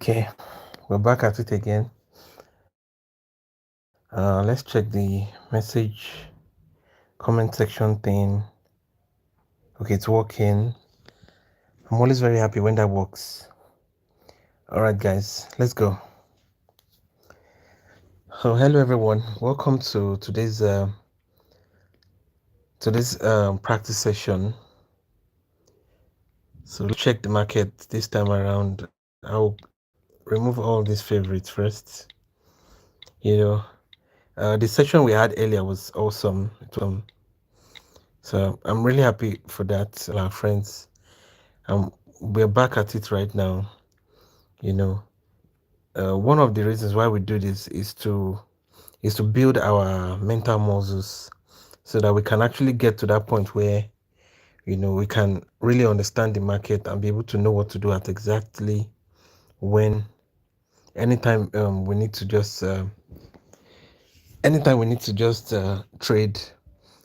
Okay, we're back at it again. Let's check the message comment section thing. Okay, it's working. I'm always very happy when that works. All right, guys, let's go. So, hello everyone. Welcome to today's practice session. So, let's check the market this time around. I'll remove all these favorites first. The session we had earlier was awesome. So I'm really happy for that, our friends. We're back at it right now. One of the reasons why we do this is to build our mental muscles, so that we can actually get to that point where we can really understand the market and be able to know what to do at exactly when anytime we need to just trade.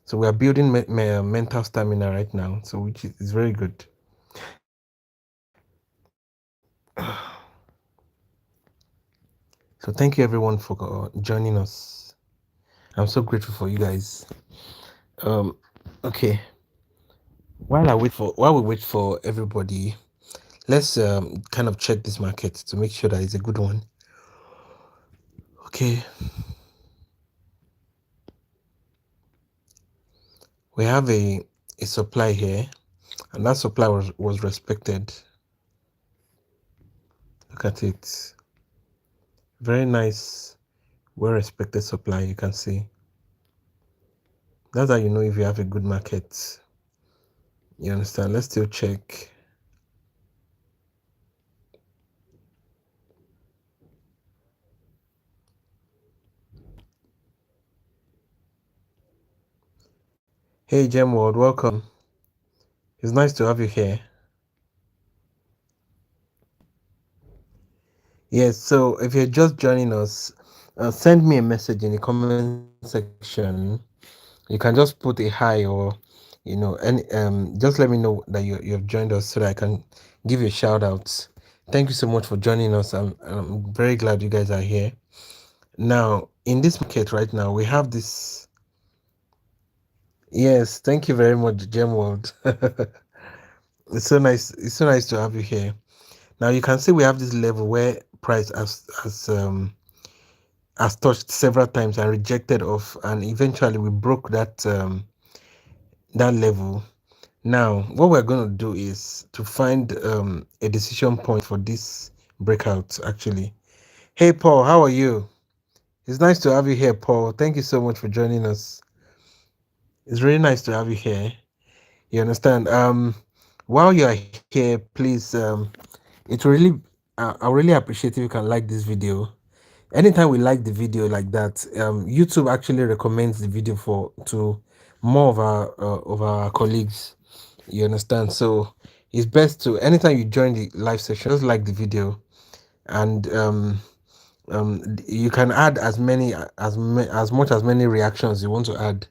So we are building mental stamina right now, so which is very good. So thank you everyone for joining us. I'm so grateful for you guys. Okay. While we wait for everybody, let's kind of check this market to make sure that it's a good one. Okay. We have a supply here, and that supply was respected. Look at it. Very nice, well respected supply, you can see. That's how you know if you have a good market. You understand? Let's still check. Hey Gem World, welcome. It's nice to have you here. Yes, so if you're just joining us, send me a message in the comment section. You can just put a hi, or just let me know that you have joined us so that I can give you a shout out. Thank you so much for joining us. I'm very glad you guys are here. Now, in this market right now, we have this. Yes, thank you very much, Gem World. It's so nice. It's so nice to have you here. Now you can see we have this level where price has touched several times and rejected off, and eventually we broke that level. Now what we're going to do is to find a decision point for this breakout. Actually, hey Paul, how are you? It's nice to have you here, Paul. Thank you so much for joining us. It's really nice to have you here. You understand? While you are here, please, it really I really appreciate if you can like this video. Anytime we like the video like that, YouTube actually recommends the video to more of our colleagues. You understand? So it's best to, anytime you join the live session, just like the video, and you can add as much as many reactions you want to add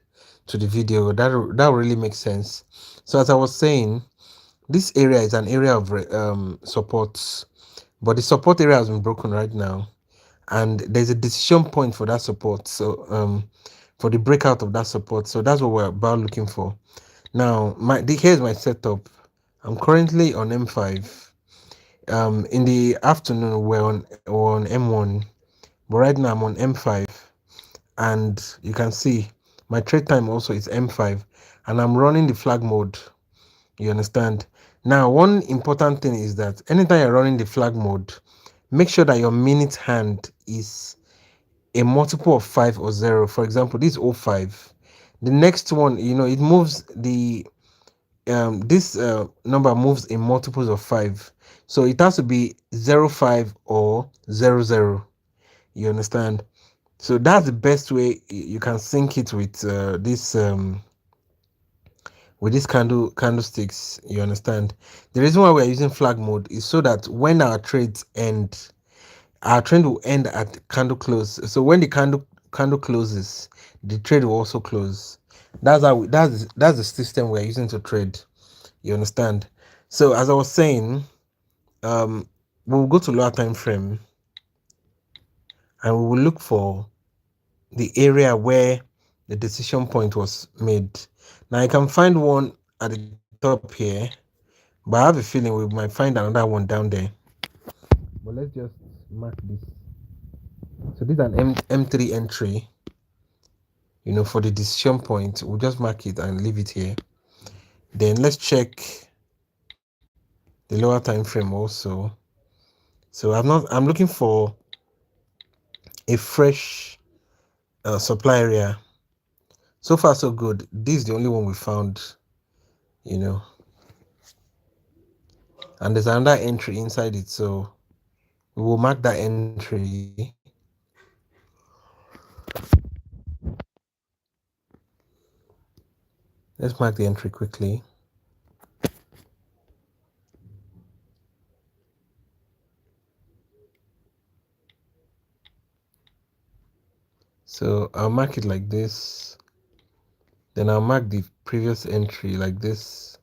to the video. That really makes sense. So as I was saying, this area is an area of support, but the support area has been broken right now, and there's a decision point for that support. So for the breakout of that support. So that's what we're about looking for. Now here's my setup. I'm currently on M5. In the afternoon we're on M1, but right now I'm on M5, and you can see my trade time also is M5, and I'm running the flag mode. You understand? Now, one important thing is that anytime you're running the flag mode, make sure that your minute hand is a multiple of 5 or 0. For example, this is 05. The next one, it moves this number moves in multiples of 5. So it has to be 05 or 00. You understand? So that's the best way you can sync it with these candlesticks. You understand? The reason why we're using flag mode is so that when our trades end, our trend will end at candle close. So when the candle closes, the trade will also close. That's the system we're using to trade. You understand? So as I was saying, we'll go to lower time frame and we will look for the area where the decision point was made. Now I can find one at the top here, but I have a feeling we might find another one down there. But let's just mark this. So this is an M3 entry. For the decision point, we'll just mark it and leave it here. Then let's check the lower time frame also. So I'm looking for a fresh supply area. So far so good. This is the only one we found, and there's another entry inside it, so we will mark that entry. Let's mark the entry quickly. So I'll mark it like this. Then I'll mark the previous entry like this.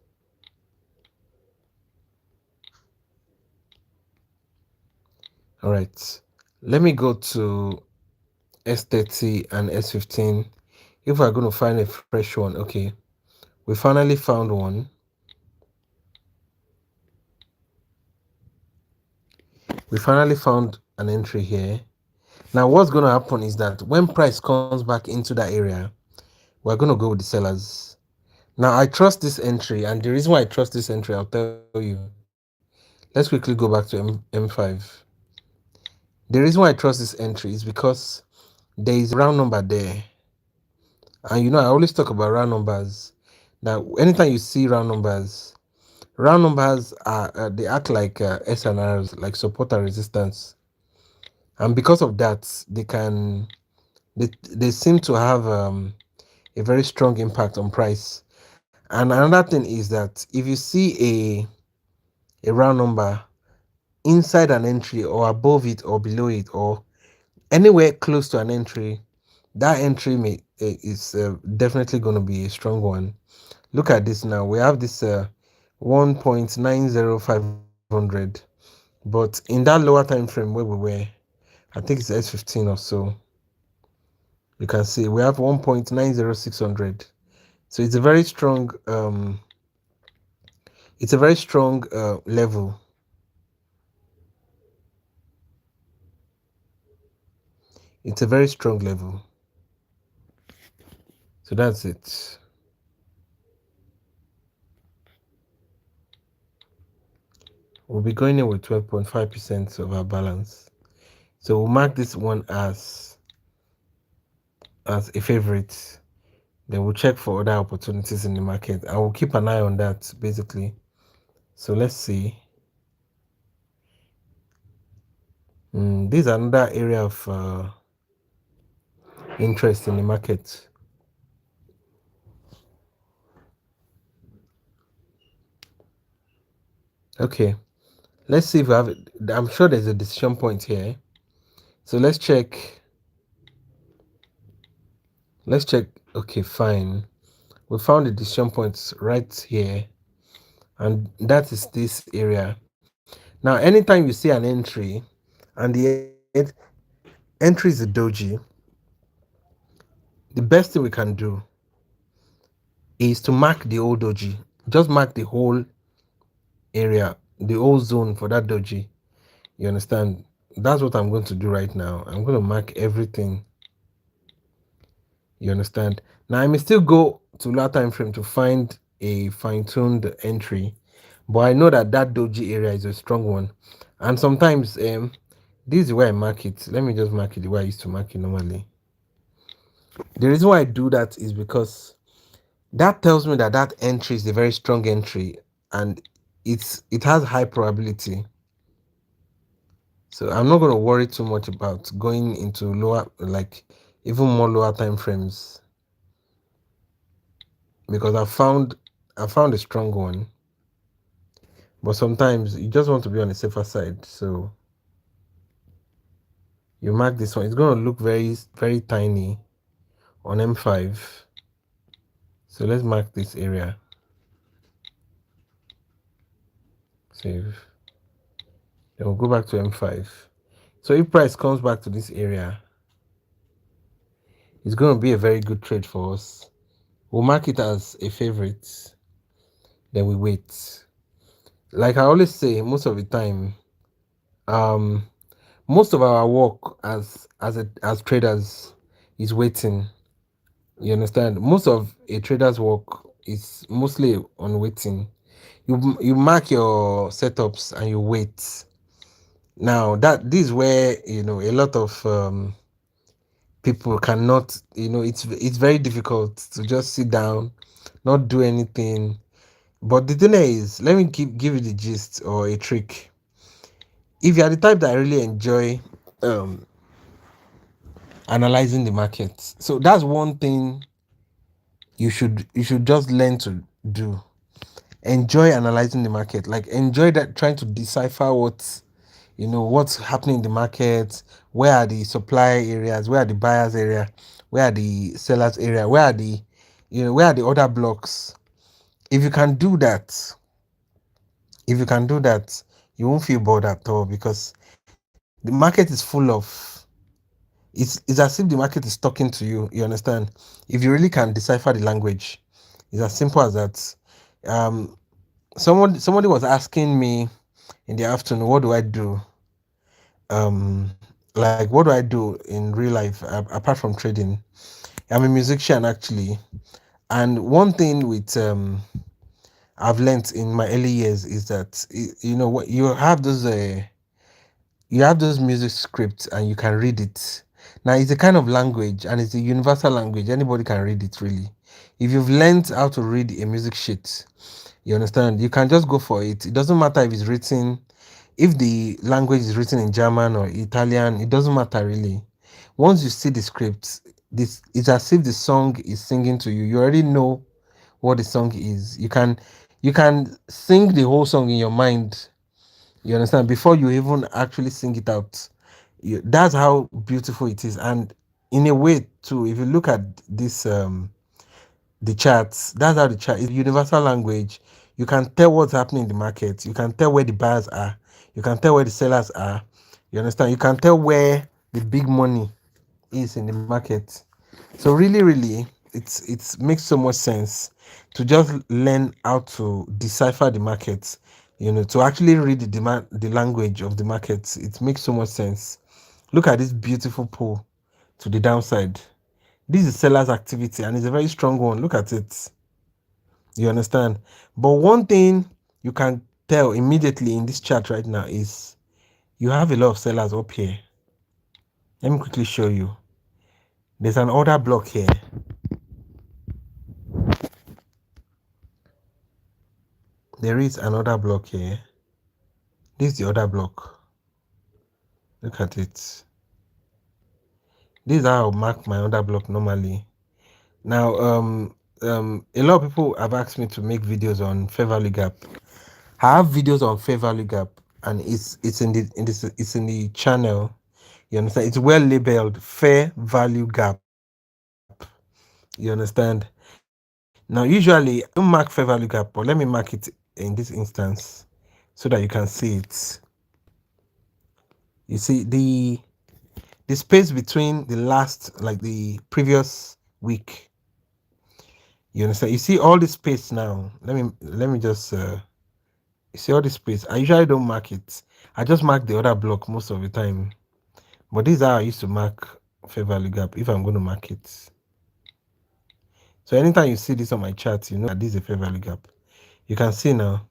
All right. Let me go to S30 and S15. If we're going to find a fresh one, okay. We finally found one. We finally found an entry here. Now, what's going to happen is that when price comes back into that area, we're going to go with the sellers. Now, I trust this entry, and the reason why I trust this entry, I'll tell you. Let's quickly go back to M5. The reason why I trust this entry is because there is a round number there. And I always talk about round numbers. Now, anytime you see round numbers are they act like SNRs, like support and resistance. And because of that, they seem to have a very strong impact on price. And another thing is that if you see a round number inside an entry or above it or below it or anywhere close to an entry, that entry is definitely going to be a strong one. Look at this now. We have this 1.90500, but in that lower time frame where we were, I think it's S15 or so, you can see we have 1.90600. So it's a very strong level. It's a very strong level. So that's it. We'll be going in with 12.5% of our balance. So we'll mark this one as a favorite. Then we'll check for other opportunities in the market. I will keep an eye on that basically. So let's see. This is another area of interest in the market. Okay, let's see if we have it. I'm sure there's a decision point here. So let's check. Okay, fine. We found the decision points right here, and that is this area. Now, anytime you see an entry and the entry is a doji, the best thing we can do is to mark the whole doji. Just mark the whole area, the whole zone for that doji. You understand? That's what I'm going to do right now. I'm going to mark everything. You understand? Now I may still go to lower time frame to find a fine-tuned entry, but I know that doji area is a strong one. And sometimes this is where I mark it. Let me just mark it the way I used to mark it normally. The reason why I do that is because that tells me that that entry is a very strong entry and it has high probability. So I'm not going to worry too much about going into lower, like even more lower time frames, because I found a strong one. But sometimes you just want to be on the safer side, so you mark this one. It's going to look very, very tiny on M5. So let's mark this area. Save. Then we'll go back to M5. So if price comes back to this area, it's going to be a very good trade for us. We'll mark it as a favorite. Then we wait. Like I always say, most of the time, um, most of our work as traders is waiting. You understand? Most of a trader's work is mostly on waiting. You mark your setups and you wait. Now that this is where a lot of people cannot. It's very difficult to just sit down, not do anything. But the thing is, let me give you the gist or a trick. If you are the type that really enjoy um analyzing the market, so that's one thing you should just learn to do. Enjoy analyzing the market, like enjoy that, trying to decipher what's happening in the market. Where are the supply areas, where are the buyers area, where are the sellers area, where are the other blocks. If you can do that, if you can do that, you won't feel bored at all, because the market is full of it's as if the market is talking to you understand. If you really can decipher the language, it's as simple as that. um somebody was asking me in the afternoon, what do I do, like what do I do in real life, apart from trading. I'm a musician actually, and one thing with I've learned in my early years is that what you have those music scripts and you can read it. Now it's a kind of language and it's a universal language. Anybody can read it really. If you've learned how to read a music sheet, you understand, you can just go for it. It doesn't matter if the language is written in German or Italian, it doesn't matter really. Once you see the script, this it's as if the song is singing to you. You already know what the song is. You can sing the whole song in your mind, you understand, before you even actually sing it out. That's how beautiful it is. And in a way too, if you look at this the charts, that's how the chart is universal language. You can tell what's happening in the market, you can tell where the buyers are, you can tell where the sellers are, you understand, you can tell where the big money is in the market. So really, really, it makes so much sense to just learn how to decipher the market. To actually read the language of the market. It makes so much sense. Look at this beautiful pull to the downside. This is seller's activity and it's a very strong one. Look at it. You understand? But one thing you can tell immediately in this chart right now is you have a lot of sellers up here. Let me quickly show you. There's an order block here. There is another block here. This is the other block. Look at it. This is how I'll mark my other block normally. Now, a lot of people have asked me to make videos on fair value gap. I have videos on fair value gap, and it's in the channel. You understand? It's well labeled fair value gap. You understand? Now, usually I don't mark fair value gap, but let me mark it in this instance so that you can see it. You see the space between the last, like the previous week. You understand? You see all the space now. Let me just you see all the space. I usually don't mark it. I just mark the other block most of the time. But this is how I used to mark fair value gap if I'm going to mark it. So anytime you see this on my chart, you know that this is a fair value gap. You can see now,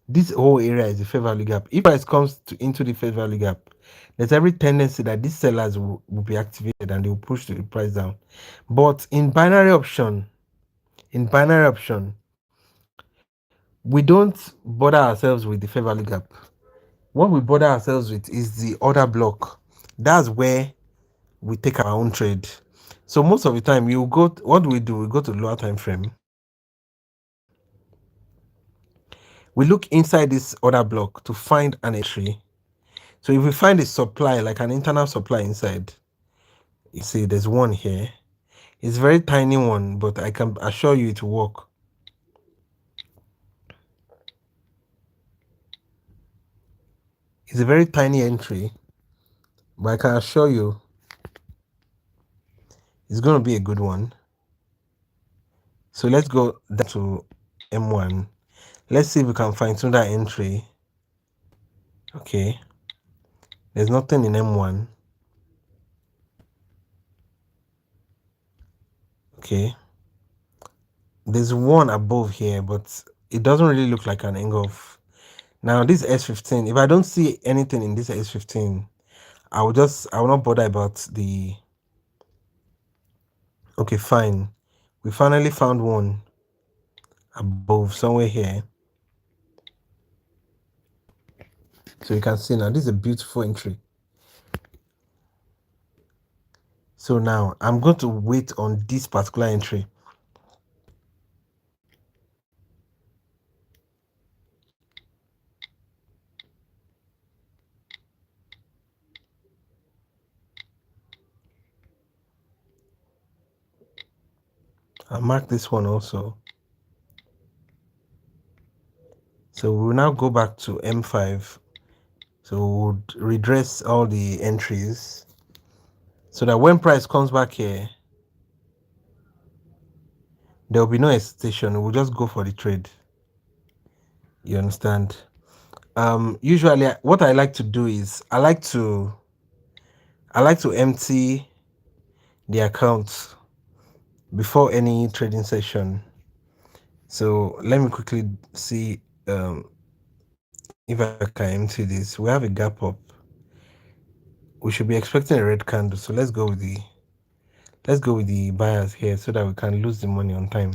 this whole area is a fair value gap. If price comes into the fair value gap, there's every tendency that these sellers will be activated and they will push the price down. But we don't bother ourselves with the fair value gap. What we bother ourselves with is the order block. That's where we take our own trade. So most of the time, what do? We go to the lower time frame. We look inside this order block to find an entry. So if we find a supply, like an internal supply inside, you see there's one here. It's a very tiny one, but I can assure you it will work. It's a very tiny entry, but I can assure you it's going to be a good one. So let's go down to M1. Let's see if we can find through that entry. Okay, there's nothing in M1. Okay, there's one above here, but it doesn't really look like an engulf. Now this S15, if I don't see anything in this S15, I will not bother about the. Okay, fine. We finally found one above somewhere here. So you can see now this is a beautiful entry. So now I'm going to wait on this particular entry. I'll mark this one also. So we'll now go back to M5. So we'll redress all the entries so that when price comes back here, there will be no hesitation. We'll just go for the trade. You understand? Usually what I like to do is I like to empty the account before any trading session. So let me quickly see if I can empty this. We have a gap up. We should be expecting a red candle. So let's go with the buyers here so that we can lose the money on time.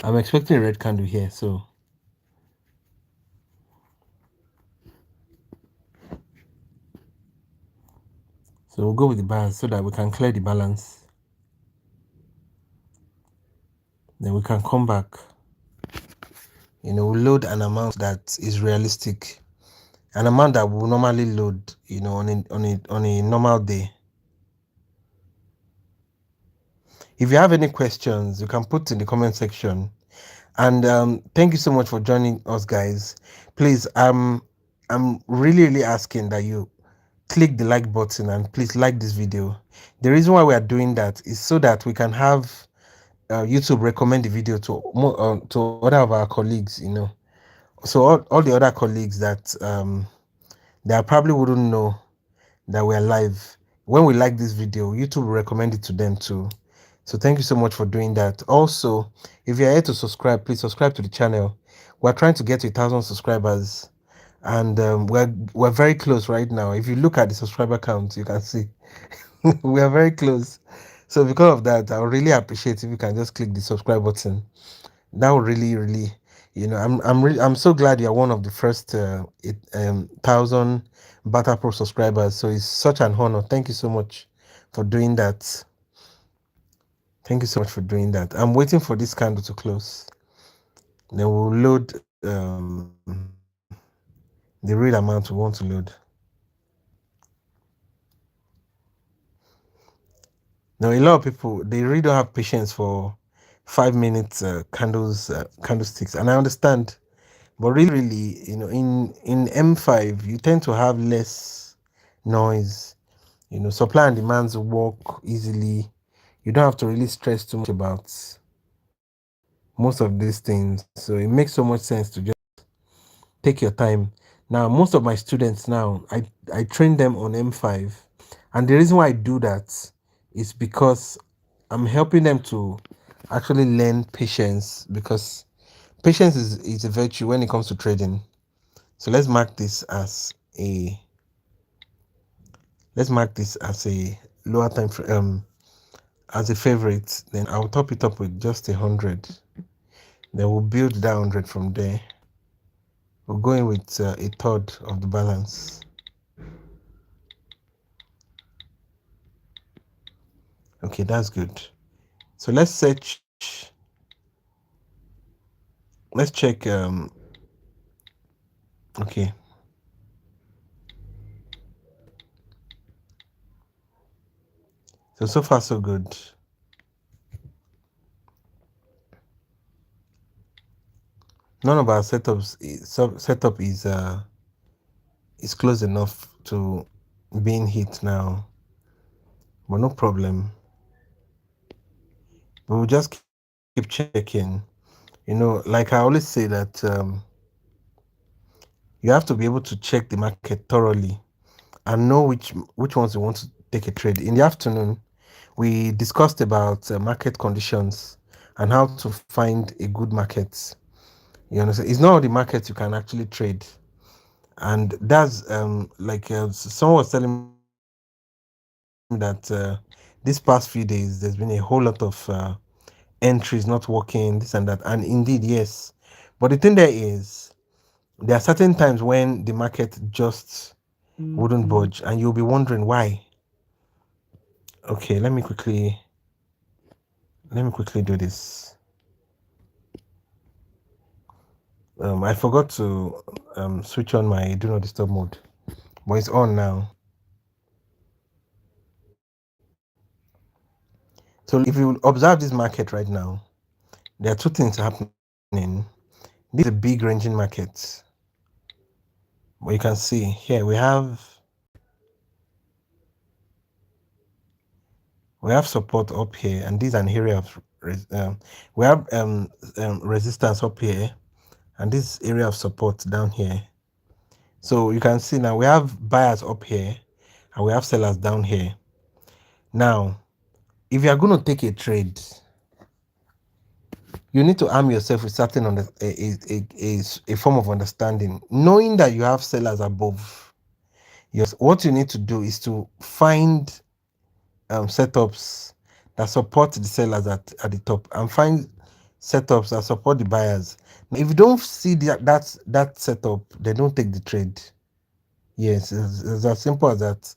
I'm expecting a red candle here, so we'll go with the buyers so that we can clear the balance. Then we can come back. We'll load an amount that is realistic, an amount that we'll normally load, on a normal day. If you have any questions, you can put in the comment section. And thank you so much for joining us, guys. Please, I'm really asking that you click the like button and please like this video. The reason why we are doing that is so that we can have YouTube recommend the video to other of our colleagues. So all the other colleagues that probably wouldn't know that we're live. When we like this video, YouTube will recommend it to them too. So thank you so much for doing that. Also, if you're here to subscribe, please subscribe to the channel. We're trying to get to 1,000 subscribers, and we're very close right now. If you look at the subscriber count, you can see we are very close. So because of that, I would really appreciate if you can just click the subscribe button. That would really, I'm so glad you're one of the first 1,000 Barter-Pro subscribers. So it's such an honor. Thank you so much for doing that. Thank you so much for doing that. I'm waiting for this candle to close. Then we'll load the real amount we want to load. Now, a lot of people, they really don't have patience for 5 minutes candlesticks, and I understand. But really, in M5, you tend to have less noise. Supply and demands work easily. You don't have to really stress too much about most of these things. So it makes so much sense to just take your time. Now, most of my students now, I train them on M5. And the reason why I do that is because I'm helping them to actually learn patience, because patience is a virtue when it comes to trading. So let's mark this as a lower time as a favorite. Then I'll top it up with just 100. Then we'll build that 100 from there. We're going with a third of the balance. Okay, that's good. So let's check. Okay. So far so good. None of our setup is it's close enough to being hit now, but no problem. We'll just keep checking. Like I always say that you have to be able to check the market thoroughly and know which ones you want to take a trade. In the afternoon, we discussed about market conditions and how to find a good market. You understand? It's not all the markets you can actually trade, and that's like someone was telling me that these past few days there's been a whole lot of entries not working, this and that, and indeed yes, but the thing there is there are certain times when the market just wouldn't budge and you'll be wondering why. Okay, let me quickly do this. I forgot to switch on my do not disturb mode, but it's on now. So if you observe this market right now, there are two things happening. This is a big ranging market, but you can see here we have support up here, and this is an area of we have resistance up here, and this area of support down here. So you can see now we have buyers up here, and we have sellers down here. Now, if you are going to take a trade, you need to arm yourself with certain a form of understanding, knowing that you have sellers above. Yes, what you need to do is to find setups that support the sellers at the top and find setups that support the buyers. Now, if you don't see that setup, they don't take the trade. Yes, it's as simple as that.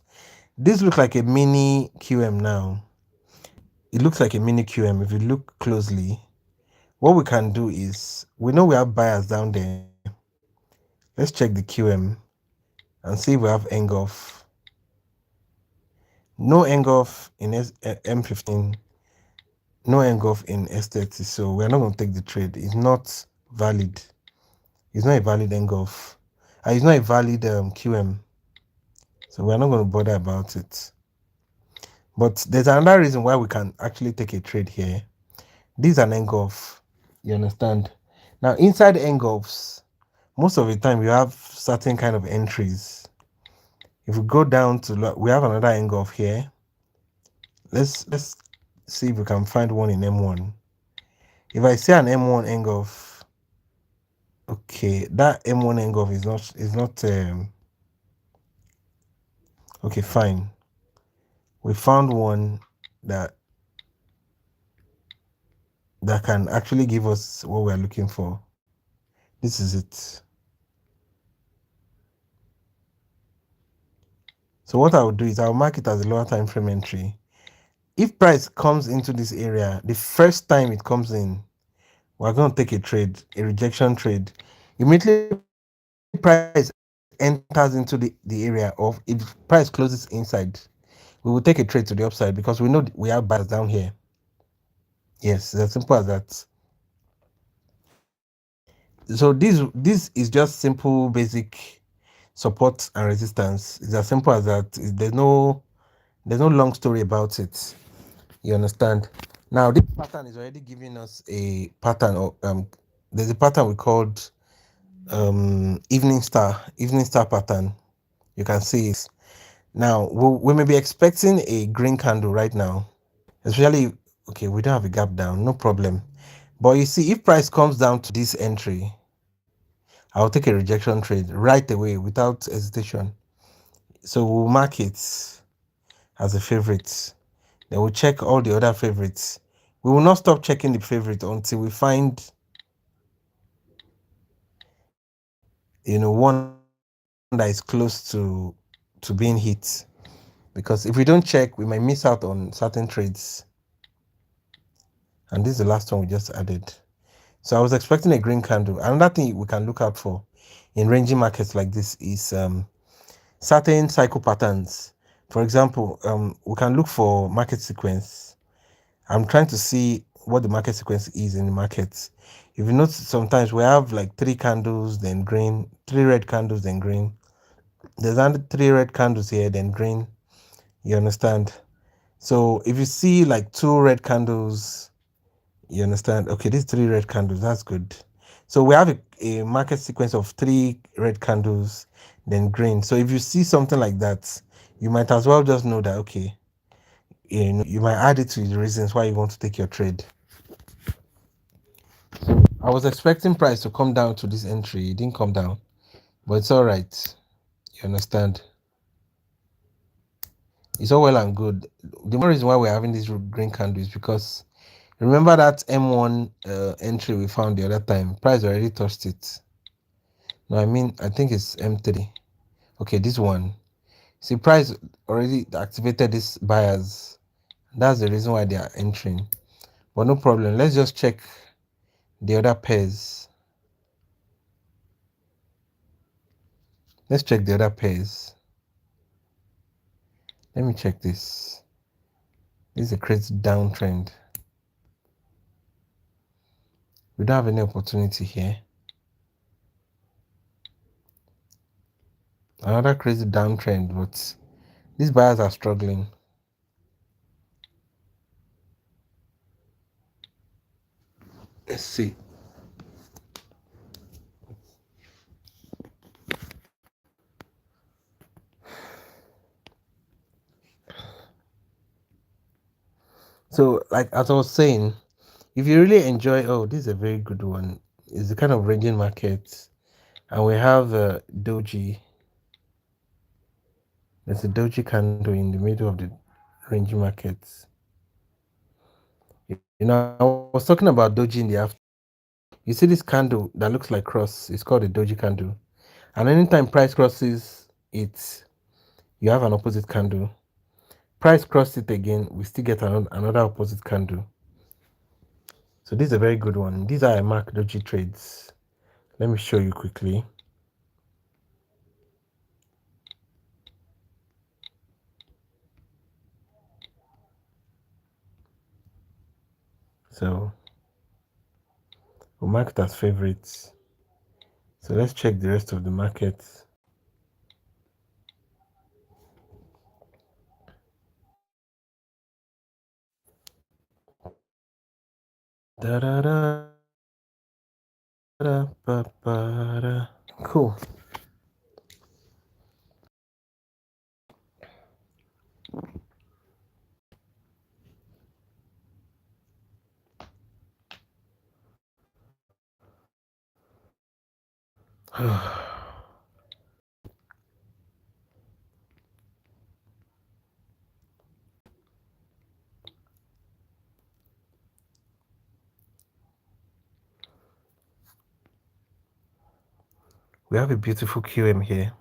This looks like a mini QM now. It looks like a mini QM if you look closely. What we can do is we know we have buyers down there. Let's check the QM and see if we have engulf. No engulf in M15, no engulf in S30. So we're not going to take the trade. It's not valid. It's not a valid engulf. It's not a valid QM. So we're not going to bother about it. But there's another reason why we can actually take a trade here. This is an engulf. You understand? Now inside engulfs, most of the time you have certain kind of entries. If we go down to we have another engulf here. Let's see if we can find one in M1. If I see an M1 engulf, okay, that M1 engulf is not okay, fine. We found one that can actually give us what we're looking for. This is it. So what I would do is I'll mark it as a lower time frame entry. If price comes into this area, the first time it comes in, we're going to take a trade, a rejection trade. Immediately price enters into the area of, if price closes inside, we will take a trade to the upside because we know we have buyers down here. Yes, it's as simple as that. So this is just simple basic support and resistance. It's as simple as that. There's no long story about it. You understand? Now this pattern is already giving us a pattern of there's a pattern we called evening star pattern. You can see it. Now we may be expecting a green candle right now, especially okay, we don't have a gap down, no problem. But you see, if price comes down to this entry, I'll take a rejection trade right away without hesitation. So we'll mark it as a favorite. Then we'll check all the other favorites. We will not stop checking the favorite until we find one that is close to being hit. Because if we don't check, we might miss out on certain trades. And this is the last one we just added. So I was expecting a green candle. Another thing we can look out for in ranging markets like this is certain cycle patterns. For example, we can look for market sequence. I'm trying to see what the market sequence is in the markets. If you notice, sometimes we have like three candles, then green, three red candles, then green. There's only three red candles here, then green. You understand? So if you see like two red candles, you understand? Okay, these three red candles, that's good. So we have a market sequence of three red candles, then green. So if you see something like that, you might as well just know that, okay, you might add it to the reasons why you want to take your trade. I was expecting price to come down to this entry. It didn't come down, but it's all right. You understand? It's all well and good. The more reason why we're having this green candle is because remember that M1 entry we found the other time. Price already touched it. No, I mean I think it's M3. Okay, this one. See, price already activated these buyers. That's the reason why they are entering. But no problem. Let's just check the other pairs. Let's check the other pairs. Let me check this. This is a crazy downtrend. We don't have any opportunity here. Another crazy downtrend, but these buyers are struggling. Let's see. So, like as I was saying, if you really enjoy, oh, this is a very good one. It's the kind of ranging market, and we have doji. There's a doji candle in the middle of the ranging markets. You know, I was talking about doji in the afternoon. You see this candle that looks like cross. It's called a doji candle, and anytime price crosses it, you have an opposite candle. Price crossed it again, we still get another opposite candle. So this is a very good one. These are mark doji trades. Let me show you quickly. So we'll mark it as favorites. So let's check the rest of the markets. Da da da da ba ba da. Cool. We have a beautiful QM here.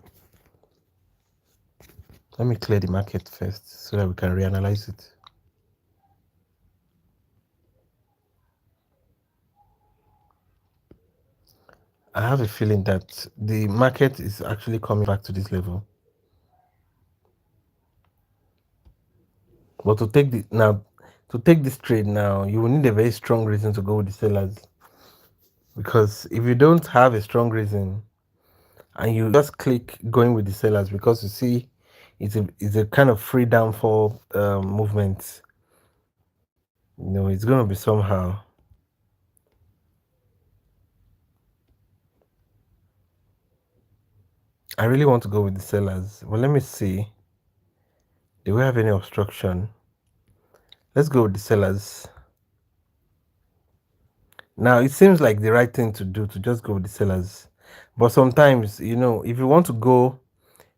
Let me clear the market first so that we can reanalyze it. I have a feeling that the market is actually coming back to this level. But to take this trade now, you will need a very strong reason to go with the sellers. Because if you don't have a strong reason and you just click going with the sellers because you see it's a kind of free downfall movement, it's going to be somehow. I really want to go with the sellers. Well, let me see. Do we have any obstruction? Let's go with the sellers. Now, it seems like the right thing to do to just go with the sellers. But sometimes, if you want to go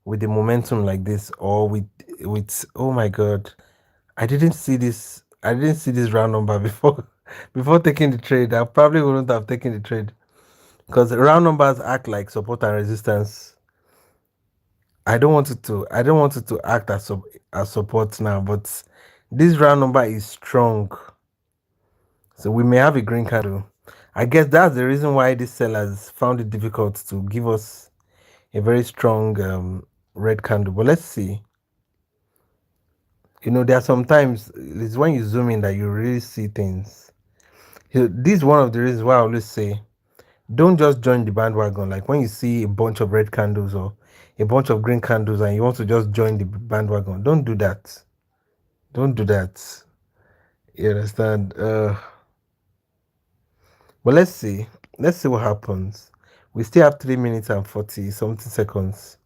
with the momentum like this or with oh my god, I didn't see this round number before before taking the trade. I probably wouldn't have taken the trade because round numbers act like support and resistance. I don't want it to act as support now, but this round number is strong. So we may have a green candle. I guess that's the reason why these sellers found it difficult to give us a very strong red candle. But let's see. There are sometimes it's when you zoom in that you really see things. This is one of the reasons why I always say don't just join the bandwagon. Like when you see a bunch of red candles or a bunch of green candles and you want to just join the bandwagon. Don't do that. Don't do that. You understand? But let's see. Let's see what happens. We still have 3 minutes and 40 something seconds.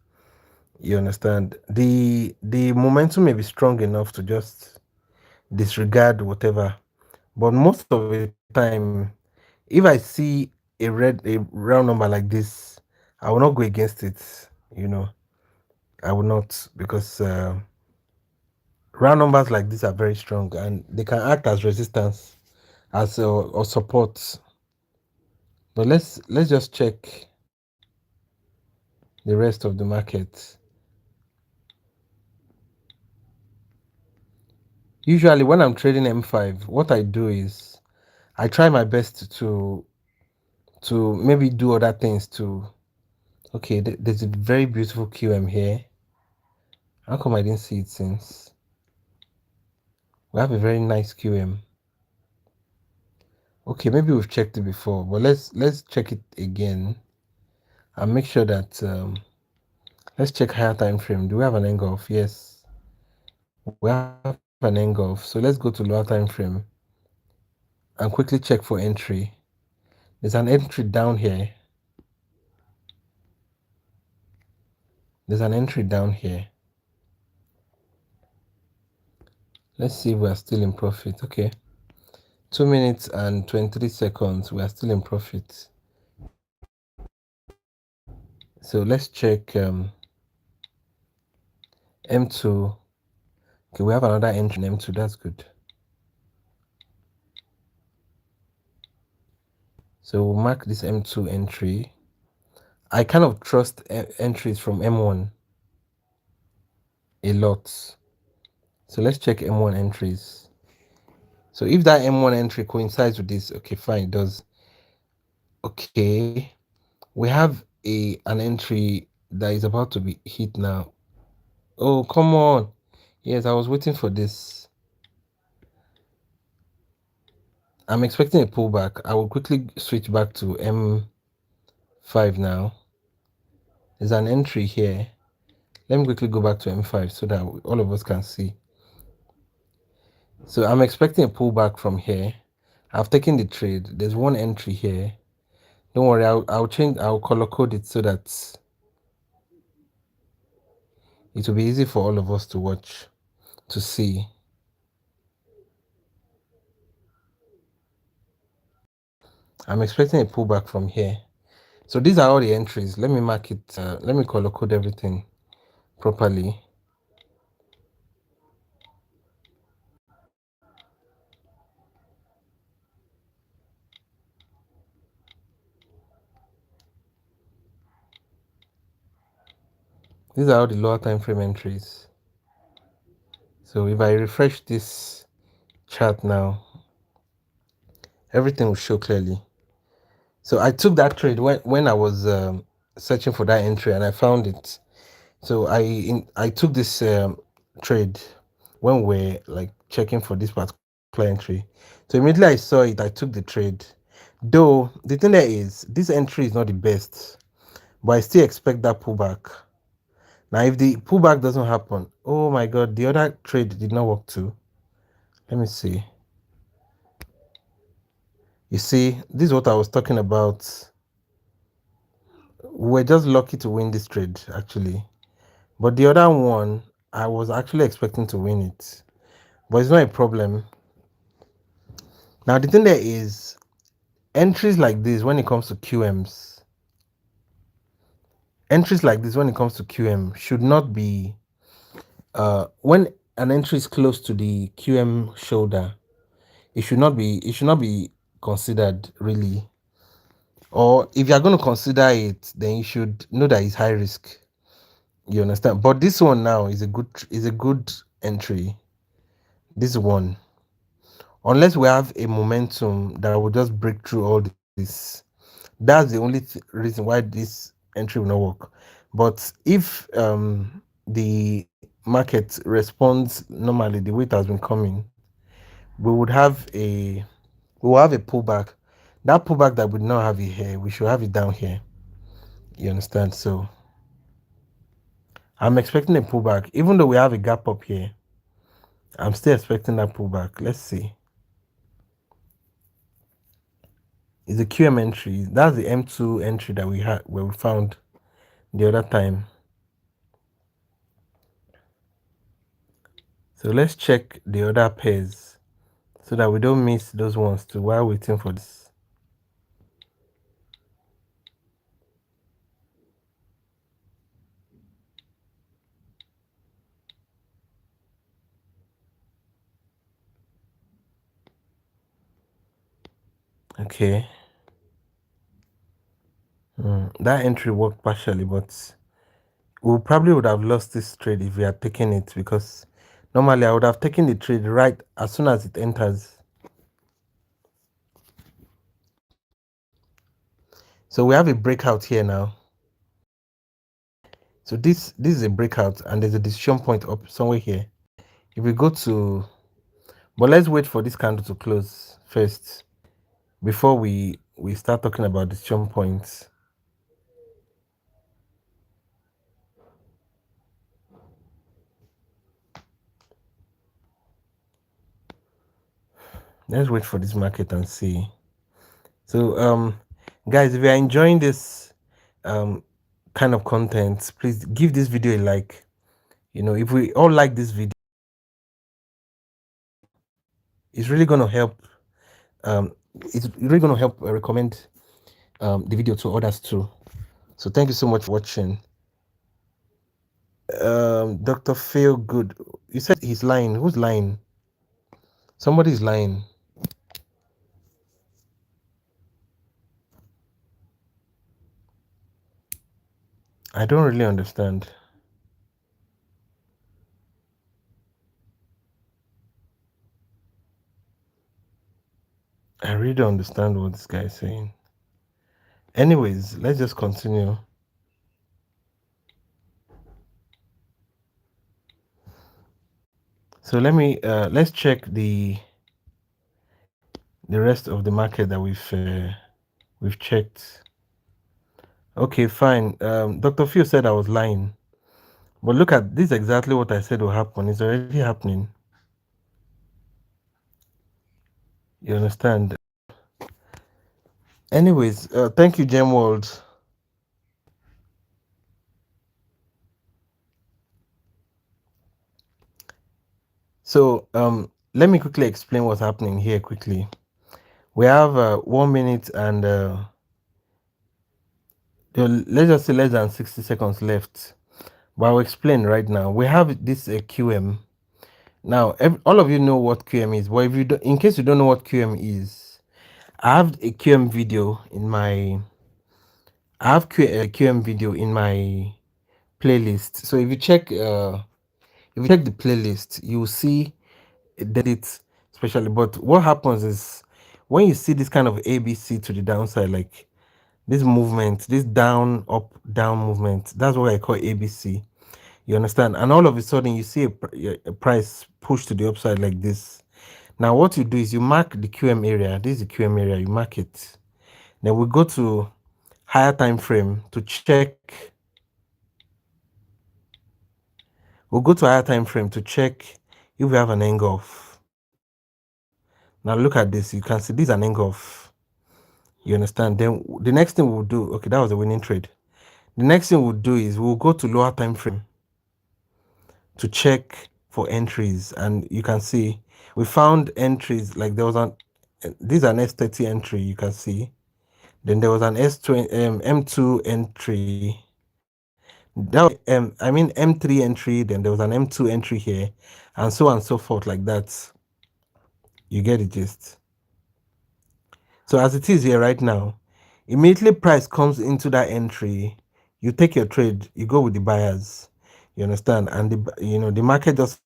You understand? The momentum may be strong enough to just disregard whatever. But most of the time, if I see a round number like this, I will not go against it. I will not because round numbers like this are very strong and they can act as resistance, as or support. But let's just check the rest of the market. Usually, when I'm trading M5, what I do is I try my best to maybe do other things too. Okay, there's a very beautiful QM here. How come I didn't see it since? We have a very nice QM. Okay, maybe we've checked it before, but let's check it again and make sure that let's check higher time frame. Do we have an engulf? Yes, we have an engulf. So let's go to lower time frame and quickly check for entry. There's an entry down here. There's an entry down here. Let's see if we are still in profit. Okay. 2 minutes and 23 seconds. We are still in profit. So let's check M2. Okay, we have another entry in M2. That's good. So we'll mark this M2 entry. I kind of trust entries from M1 a lot. So let's check M1 entries. So if that M1 entry coincides with this, okay, fine, it does. Okay, we have an entry that is about to be hit now. Oh, come on. Yes, I was waiting for this. I'm expecting a pullback. I will quickly switch back to M5 now. There's an entry here. Let me quickly go back to M5 so that all of us can see. So I'm expecting a pullback from here. I've taken the trade. There's one entry here. Don't worry, I'll color code it so that it will be easy for all of us to watch, to see. I'm expecting a pullback from here. So these are all the entries. Let me mark it. Let me color code everything properly. These are all the lower time frame entries. So if I refresh this chart now, everything will show clearly. So I took that trade when I was searching for that entry and I found it. So I took this trade when we're like checking for this particular entry. So immediately I saw it, I took the trade. Though the thing there is this entry is not the best, but I still expect that pullback. Now if the pullback doesn't happen, oh my god, the other trade did not work too. Let me see. You see, this is what I was talking about. We're just lucky to win this trade actually. But the other one, I was actually expecting to win it. But it's not a problem. Now, the thing there is, entries like this, when it comes to QMs, entries like this, when it comes to QM, should not be, when an entry is close to the QM shoulder, it should not be considered really. Or if you're going to consider it, then you should know that it's high risk. You understand? But this one now is a good entry. This one, unless we have a momentum that will just break through all this, that's the only reason why this entry will not work. But if the market responds normally the way it has been coming, we would have a we will have a pullback. That pullback that we not have it here, we should have it down here. You understand? So I'm expecting a pullback. Even though we have a gap up here, I'm still expecting that pullback. Let's see. It's a QM entry. That's the M2 entry that we had where we found the other time. So let's check the other pairs so that we don't miss those ones too while waiting for this. Okay. That entry worked partially, but we probably would have lost this trade if we had taken it, because normally I would have taken the trade right as soon as it enters. So we have a breakout here now. So this is a breakout and there's a decision point up somewhere here. If we go to, but let's wait for this candle to close first before we start talking about decision points. Let's wait for this market and see. So guys, if you are enjoying this kind of content, please give this video a like. If we all like this video, it's really going to help. It's really going to help recommend the video to others too. So thank you so much for watching. Dr. Feel Good, you said he's lying. Who's lying? Somebody's lying. I don't really understand. I really don't understand what this guy is saying. Anyways, let's just continue. So let's check the rest of the market that we've checked. Okay, fine. Dr. Phil said I was lying, but look at this. Exactly what I said will happen. It's already happening. You understand? Anyways, thank you, Gem World. So let me quickly explain what's happening here quickly. We have 1 minute and let's just say less than 60 seconds left. But I'll explain right now. We have this QM. Now, all of you know what QM is. But if you don't, in case you don't know what QM is, I have a QM video in my. I have a QM video in my playlist. So if you check the playlist, you will see that it's especially. But what happens is when you see this kind of ABC to the downside, like this movement, this down up down movement, that's what I call ABC. You understand? And all of a sudden you see a price push to the upside like this. Now what you do is you mark the QM area. This is the QM area. You mark it. Then we go to higher time frame to check. We'll go to higher time frame to check if we have an engulf. Now look at this. You can see this is an engulf. You understand? Then the next thing we'll do, okay, that was a winning trade. The next thing we'll do is we'll go to lower time frame to check for entries, and you can see we found entries. Like there was this is an S30 entry, you can see. Then there was an M2 entry. That was, I mean M3 entry. Then there was an M2 entry here, and so on and so forth, like that. You get the gist. So as it is here right now, immediately price comes into that entry, you take your trade, you go with the buyers. You understand? And the market just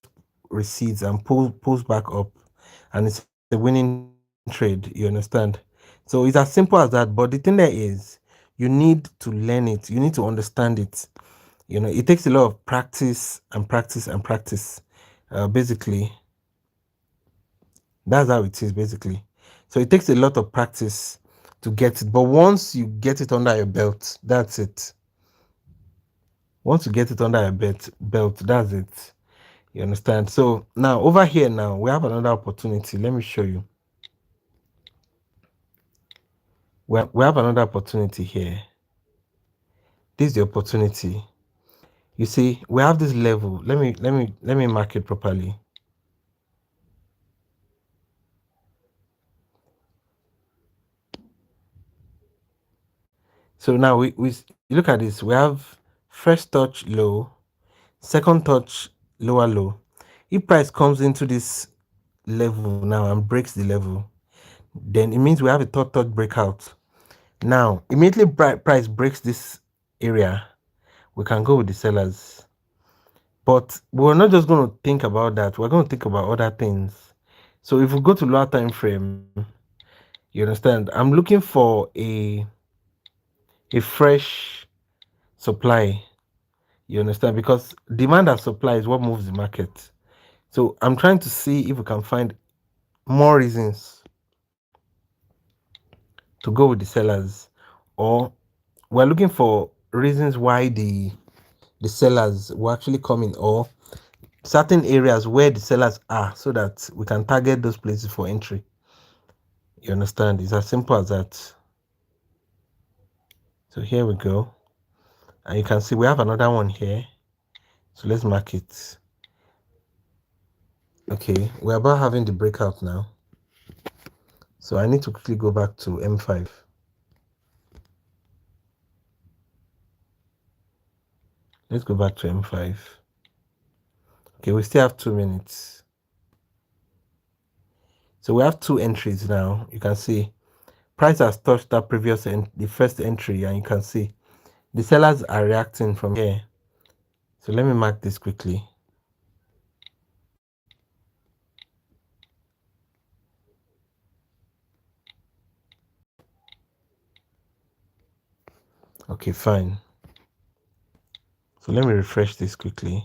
recedes and pulls back up, and it's a winning trade. You understand? So it's as simple as that. But the thing there is, you need to learn it. You need to understand it. It takes a lot of practice and practice and practice. Basically, that's how it is. Basically, so it takes a lot of practice to get it. But once you get it under your belt, that's it. Once you get it under a belt, that's it. You understand? So now over here now we have another opportunity. Let me show you. We have another opportunity here. This is the opportunity. You see, we have this level. Let me mark it properly. So now we you look at this. We have first touch low, second touch lower low. If price comes into this level now and breaks the level, then it means we have a third touch breakout. Now immediately price breaks this area, we can go with the sellers. But we're not just going to think about that. We're going to think about other things. So if we go to lower time frame, you understand, I'm looking for a fresh supply. You understand? Because demand and supply is what moves the market. So I'm trying to see if we can find more reasons to go with the sellers, or we're looking for reasons why the sellers will actually come in, or certain areas where the sellers are, so that we can target those places for entry. You understand? It's as simple as that. So here we go, and you can see we have another one here. So let's mark it. Okay, we're about having the breakout now. So I need to quickly go back to M5. Let's go back to M5. Okay, we still have 2 minutes. So we have two entries now. You can see price has touched that previous the first entry, and you can see the sellers are reacting from here. So let me mark this quickly. Okay, fine. So let me refresh this quickly.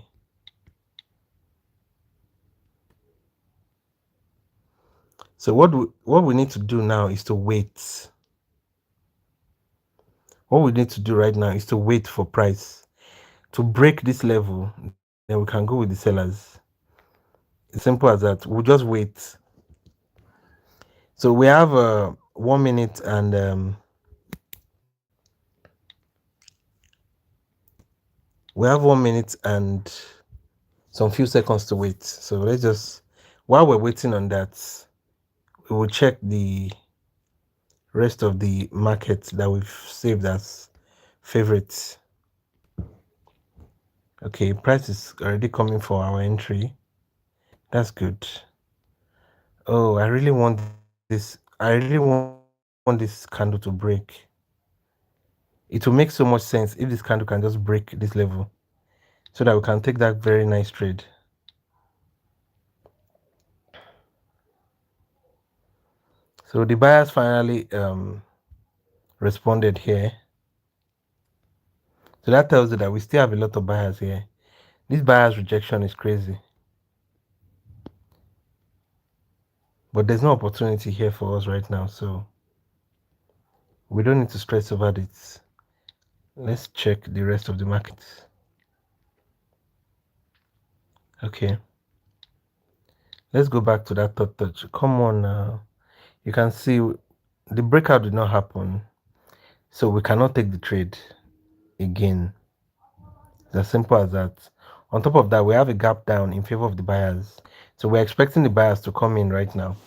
So what we need to do now is to wait. What we need to do right now is to wait for price to break this level. Then we can go with the sellers. It's simple as that. We'll just wait. So we have 1 minute and we have 1 minute and some few seconds to wait. So let's just, while we're waiting on that, we will check the rest of the markets that we've saved as favorites. Okay, price is already coming for our entry. That's good. Oh, I really want this. I really want this candle to break. It will make so much sense if this candle can just break this level, so that we can take that very nice trade. So the buyers finally responded here. So that tells you that we still have a lot of buyers here. This buyer's rejection is crazy. But there's no opportunity here for us right now, so we don't need to stress over this. Let's check the rest of the markets. Okay. Let's go back to that third touch. Come on now. You can see the breakout did not happen, so we cannot take the trade again. It's as simple as that. On top of that, we have a gap down in favor of the buyers. So we're expecting the buyers to come in right now.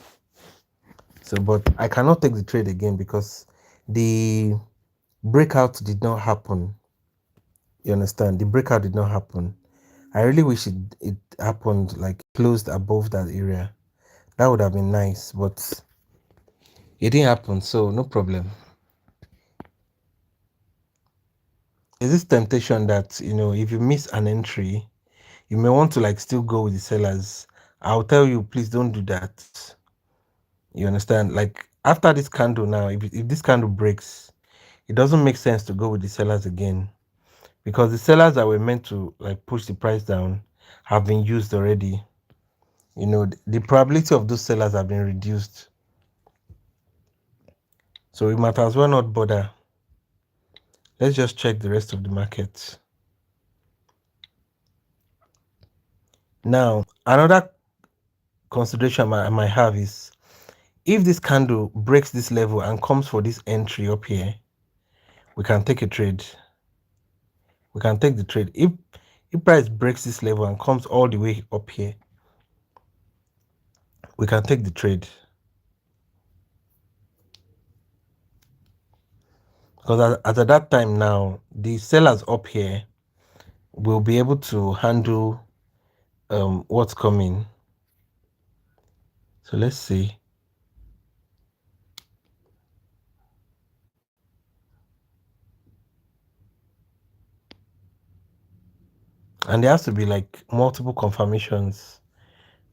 So, but I cannot take the trade again because the breakout did not happen. You understand? The breakout did not happen. I really wish it happened, like closed above that area. That would have been nice, but it didn't happen, so no problem. There's this temptation that, if you miss an entry, you may want to like still go with the sellers. I'll tell you, please don't do that. You understand? Like after this candle now, if this candle breaks, it doesn't make sense to go with the sellers again, because the sellers that were meant to like push the price down have been used already. The probability of those sellers have been reduced. So we might as well not bother. Let's just check the rest of the market. Now, another consideration I might have is if this candle breaks this level and comes for this entry up here, we can take a trade. We can take the trade. If price breaks this level and comes all the way up here, we can take the trade. Because at that time now, the sellers up here will be able to handle what's coming. So let's see. And there has to be like multiple confirmations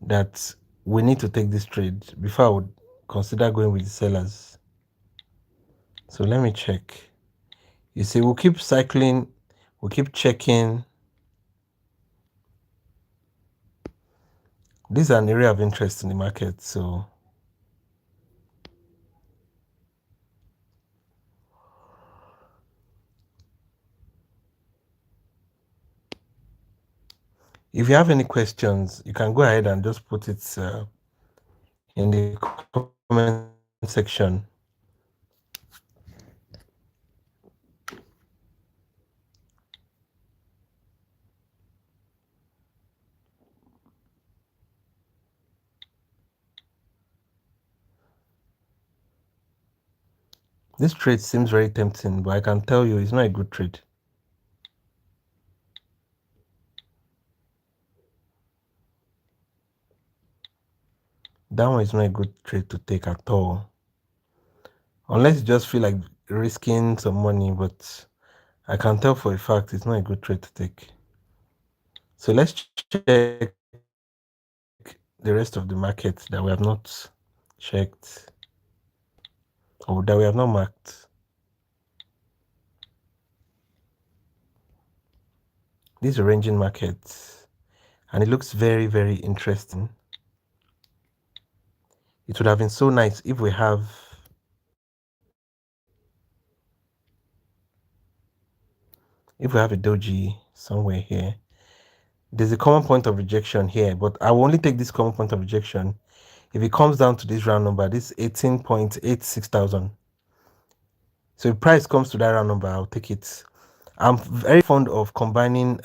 that we need to take this trade before I would consider going with the sellers. So let me check. You see, we'll keep cycling, we'll keep checking. This is an area of interest in the market, so if you have any questions, you can go ahead and just put it in the comment section. This trade seems very tempting, but I can tell you it's not a good trade. That one is not a good trade to take at all. Unless you just feel like risking some money, but I can tell for a fact it's not a good trade to take. So let's check the rest of the market that we have not checked or that we have not marked. This is a ranging market and it looks very, very interesting. It would have been so nice if we have a doji somewhere here. There's a common point of rejection here, but I will only take this common point of rejection if it comes down to this round number, this 18.86,000. So if price comes to that round number, I'll take it. I'm very fond of combining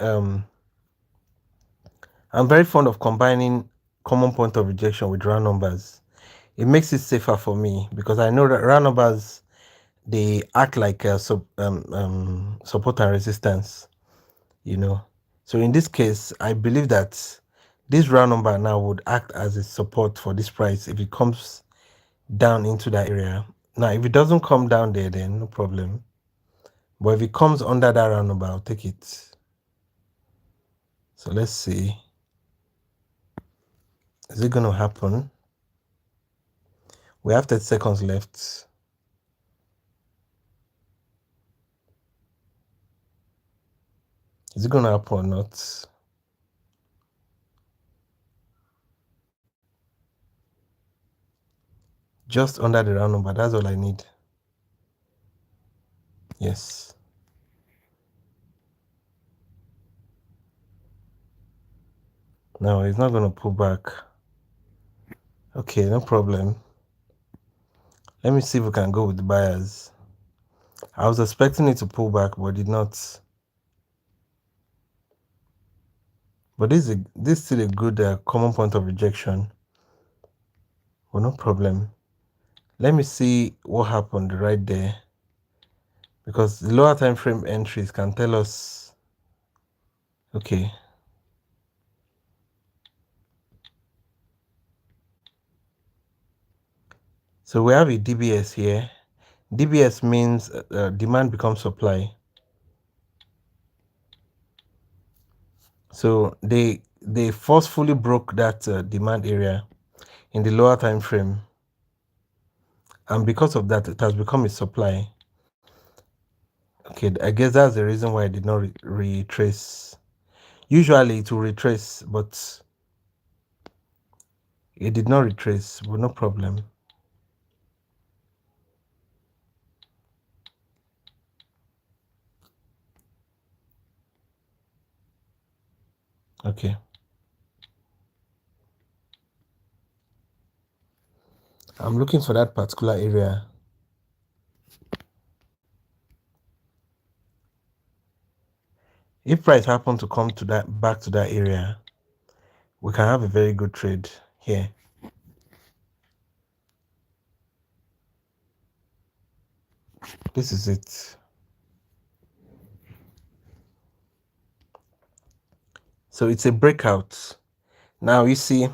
common point of rejection with round numbers. It makes it safer for me because I know that round numbers, they act like a support and resistance, you know. So in this case, I believe that this round number now would act as a support for this price if it comes down into that area. Now, if it doesn't come down there, then no problem. But if it comes under that round number, I'll take it. So let's see. Is it going to happen? We have 30 seconds left. Is it going to happen or not? Just under the round number. That's all I need. Yes. No, it's not going to pull back. Okay, no problem. Let me see if we can go with the buyers. I was expecting it to pull back, but did not. But this is still a good common point of rejection. Well, no problem. Let me see what happened right there. Because the lower time frame entries can tell us. Okay. So we have a DBS here. DBS means demand becomes supply. So they forcefully broke that demand area in the lower time frame, and because of that, it has become a supply. Okay, I guess that's the reason why I did not retrace. Usually it will retrace, but it did not retrace. But no problem. Okay. I'm looking for that particular area. If price happen to come to that back to that area, we can have a very good trade here. This is it. So it's a breakout. Now you see,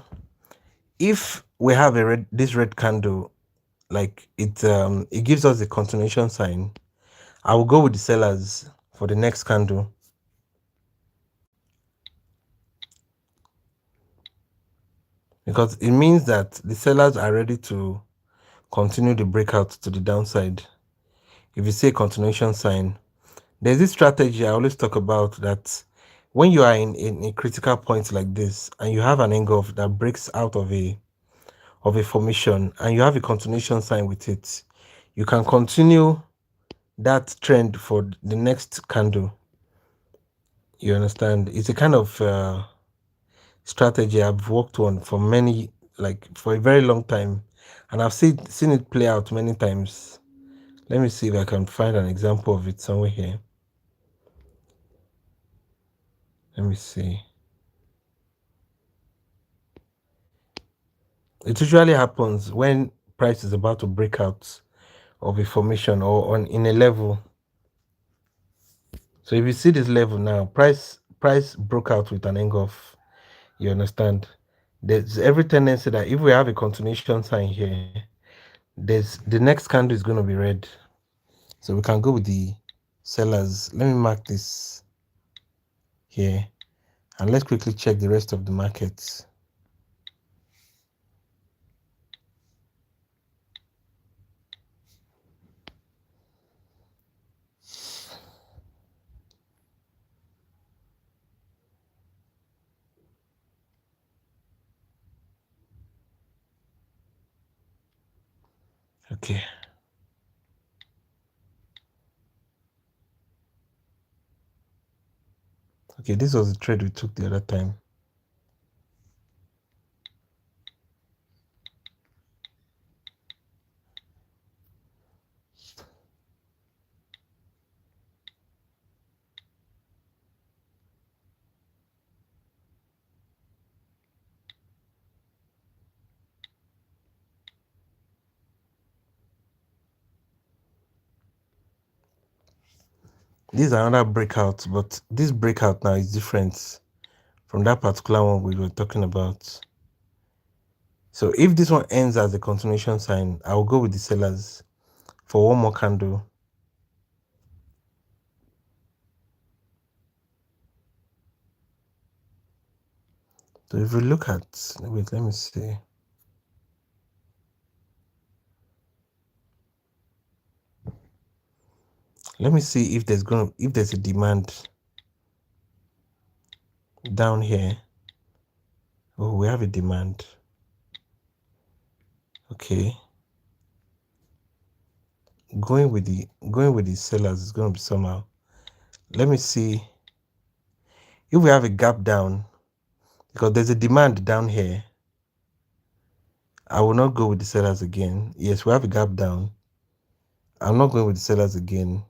if we have this red candle, like it gives us a continuation sign. I will go with the sellers for the next candle. Because it means that the sellers are ready to continue the breakout to the downside. If you see a continuation sign, there's this strategy I always talk about, that when you are in a critical point like this and you have an engulf that breaks out of a formation and you have a continuation sign with it, you can continue that trend for the next candle. You understand? It's a kind of strategy I've worked on for many, like for a very long time, and I've seen it play out many times. Let me see if I can find an example of it somewhere here. Let me see. It usually happens when price is about to break out of a formation or on in a level. So if you see this level now, price broke out with an engulf. You understand? There's every tendency that if we have a continuation sign here, there's the next candle is going to be red. So we can go with the sellers. Let me mark this here and let's quickly check the rest of the markets. Okay. Okay, this was the trade we took the other time. This is another breakout, but this breakout now is different from that particular one we were talking about. So if this one ends as a continuation sign, I will go with the sellers for one more candle. So if we look at, wait, let me see. Let me see if there's a demand down here. Oh, we have a demand. Okay. Going with the sellers is going to be somehow. Let me see if we have a gap down, because there's a demand down here. I will not go with the sellers again. Yes, we have a gap down. I'm not going with the sellers again.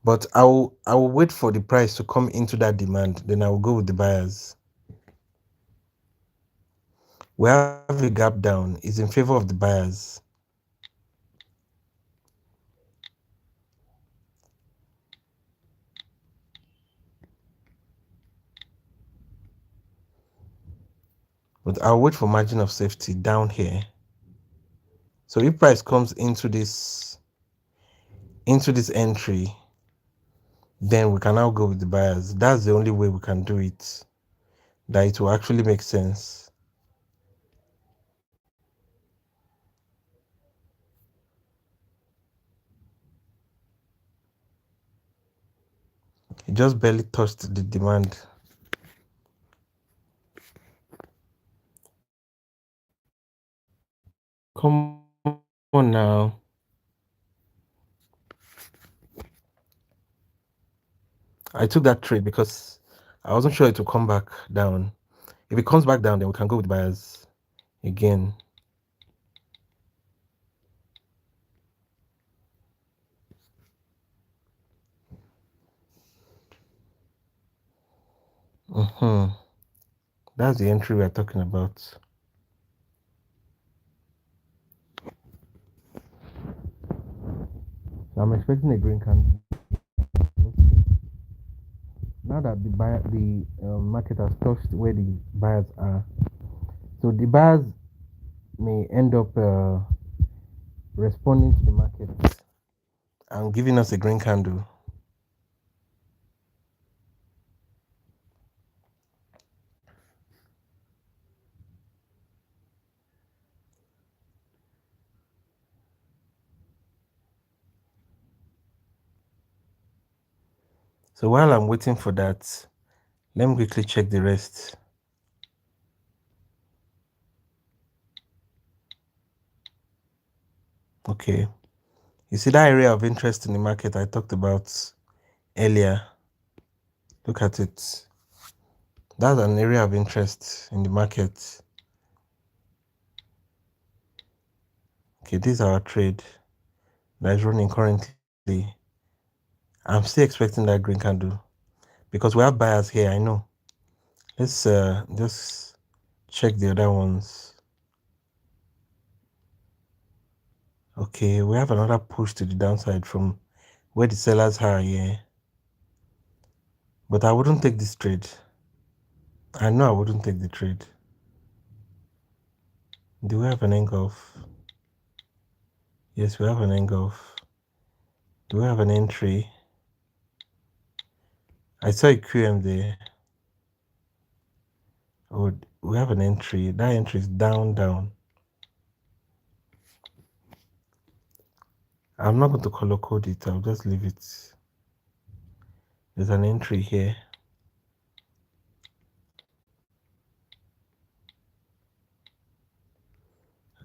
But I will wait for the price to come into that demand. Then I will go with the buyers. We have a gap down. It's in favor of the buyers. But I'll wait for margin of safety down here. So if price comes into this entry, then we can now go with the buyers. That's the only way we can do it, that it will actually make sense. It just barely touched the demand. Come on now. I took that trade because I wasn't sure it will come back down. If it comes back down, then we can go with buyers again. Mm-hmm. That's the entry we're talking about. So I'm expecting a green candle. Now that the market has touched where the buyers are, so the buyers may end up responding to the market and giving us a green candle. So while I'm waiting for that, let me quickly check the rest. Okay, you see that area of interest in the market I talked about earlier? Look at it. That's an area of interest in the market. Okay, this is our trade that is running currently. I'm still expecting that green candle because we have buyers here. I know. Let's just check the other ones. Okay, we have another push to the downside from where the sellers are here. But I wouldn't take this trade. I know I wouldn't take the trade. Do we have an engulf? Yes, we have an engulf. Do we have an entry? I saw a QM there. Oh, we have an entry. That entry is down, down. I'm not going to color code it. I'll just leave it. There's an entry here.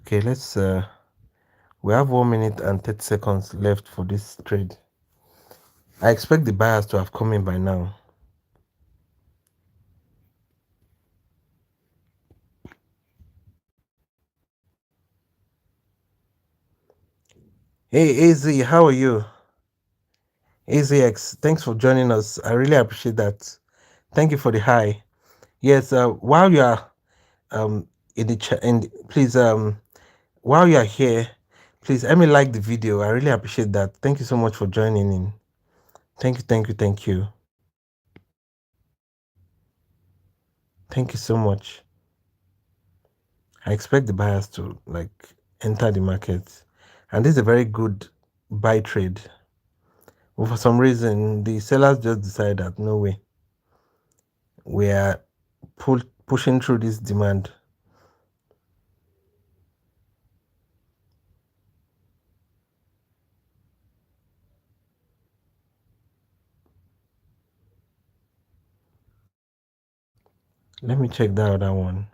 Okay, let's we have 1 minute and 30 seconds left for this trade. I expect the buyers to have come in by now. Hey AZ, how are you? AZX, thanks for joining us. I really appreciate that. Thank you for the hi. Yes, while you are in the chat, and please while you are here, please let me like the video. I really appreciate that. Thank you so much for joining in. Thank you, thank you, thank you. Thank you so much. I expect the buyers to like enter the market, and this is a very good buy trade. But for some reason, the sellers just decide that no way, we are pushing through this demand. Let me check that other one.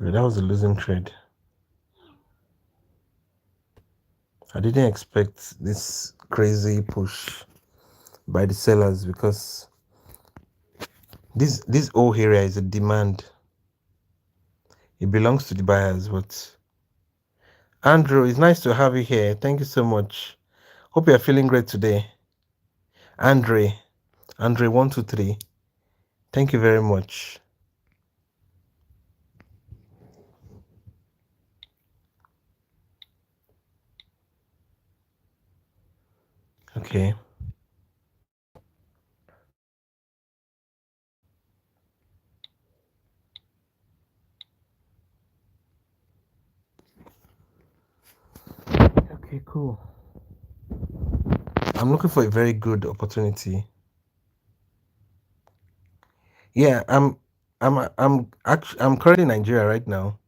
Okay, that was a losing trade. I didn't expect this crazy push by the sellers because this whole area is a demand. It belongs to the buyers. But Andrew, it's nice to have you here. Thank you so much. Hope you're feeling great today. Andre 123. Thank you very much. Okay. Okay, cool. I'm looking for a very good opportunity. Yeah, I'm currently in Nigeria right now.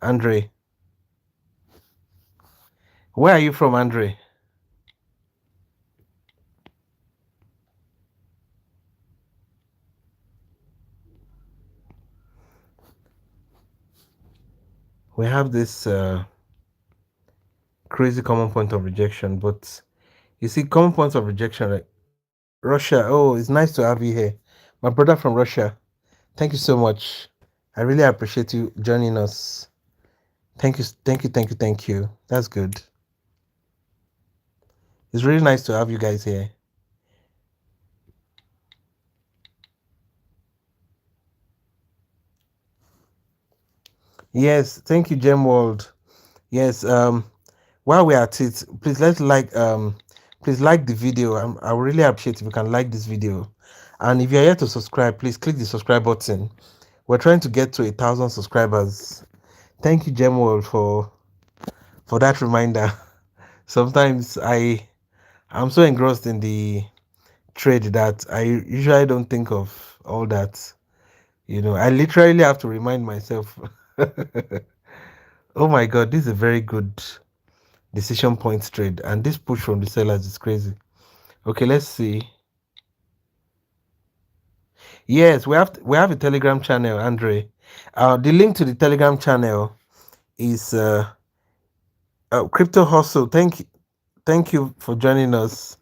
Andre, where are you from, Andre? We have this crazy common point of rejection, but you see, common points of rejection, like Russia. Oh, it's nice to have you here. My brother from Russia. Thank you so much. I really appreciate you joining us. Thank you, thank you, thank you, thank you. That's good. It's really nice to have you guys here. Yes, thank you, Gem World. Yes, while we're at it, please like the video. I would really appreciate if you can like this video. And if you're here to subscribe, please click the subscribe button. We're trying to get to 1,000 subscribers. Thank you, Gem World, for that reminder. Sometimes I'm so engrossed in the trade that I usually don't think of all that. I literally have to remind myself. Oh my god, this is a very good decision point trade, and this push from the sellers is crazy. Okay, let's see. Yes, we have a Telegram channel, Andre. The link to the Telegram channel is Crypto Hustle. Thank you for joining us.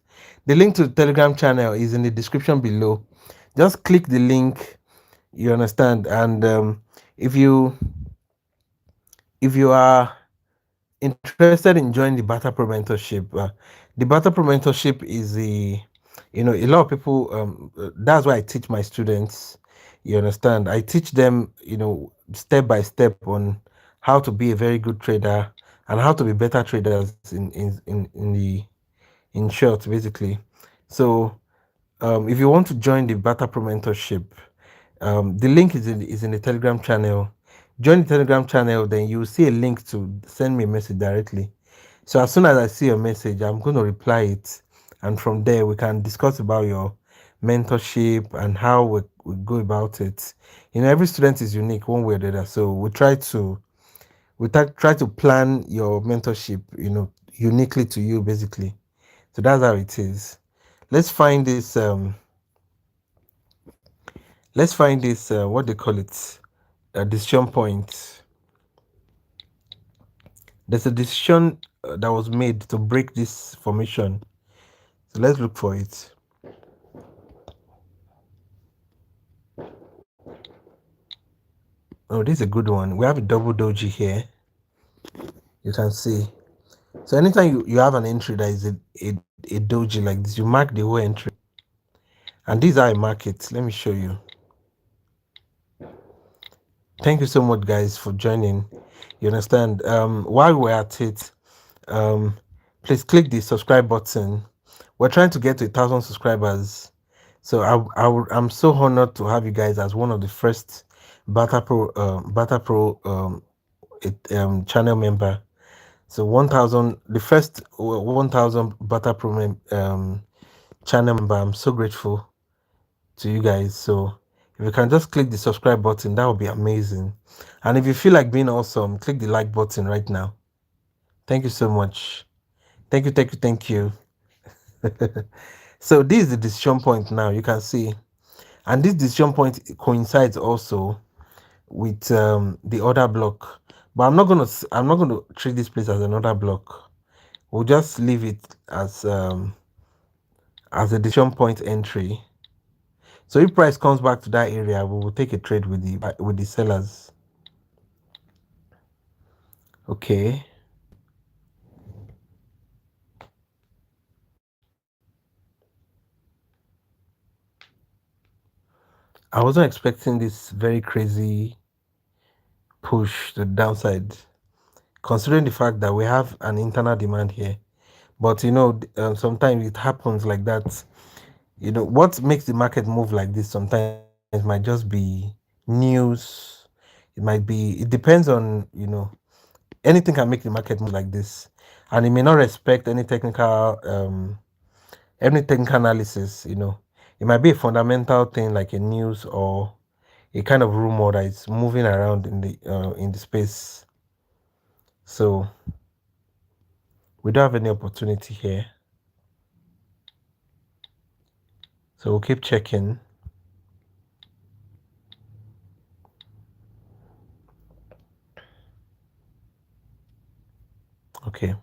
The link to the Telegram channel is in the description below. Just click the link. You understand? And if you if you are interested in joining the Barter-Pro mentorship, the Barter-Pro mentorship is a lot of people. That's why I teach my students. You understand? I teach them, step by step on how to be a very good trader and how to be better traders in short, basically. So, if you want to join the Barter-Pro mentorship, the link is in the Telegram channel. Join the Telegram channel, then you will see a link to send me a message directly. So as soon as I see your message, I'm going to reply it, and from there we can discuss about your mentorship and how we go about it. Every student is unique one way or the other, so we try to plan your mentorship, uniquely to you, basically. So that's how it is. Let's find this. What they call it, a decision point. There's a decision that was made to break this formation. So let's look for it. Oh, this is a good one. We have a double doji here. You can see. So anytime you have an entry that is a doji like this, you mark the whole entry. And these are a market. Let me show you. Thank you so much, guys, for joining. You understand? While we're at it, um, please click the subscribe button. We're trying to get to 1,000 subscribers. So I'm so honored to have you guys as one of the first Barter-Pro channel member. So 1,000, the first 1,000 Barter-Pro channel member. I'm so grateful to you guys. So if you can just click the subscribe button, that would be amazing. And if you feel like being awesome, click the like button right now. Thank you so much. Thank you, thank you, thank you. So this is the decision point now. You can see, and this decision point coincides also with the other block. But I'm not gonna treat this place as another block. We'll just leave it as a decision point entry. So if price comes back to that area, we will take a trade with the sellers. Okay. I wasn't expecting this very crazy push to the downside, considering the fact that we have an internal demand here. But sometimes it happens like that. What makes the market move like this sometimes might just be news. It depends on, anything can make the market move like this. And it may not respect any technical analysis. It might be a fundamental thing like a news or a kind of rumor that is moving around in the space. So we don't have any opportunity here. So we'll keep checking. Okay.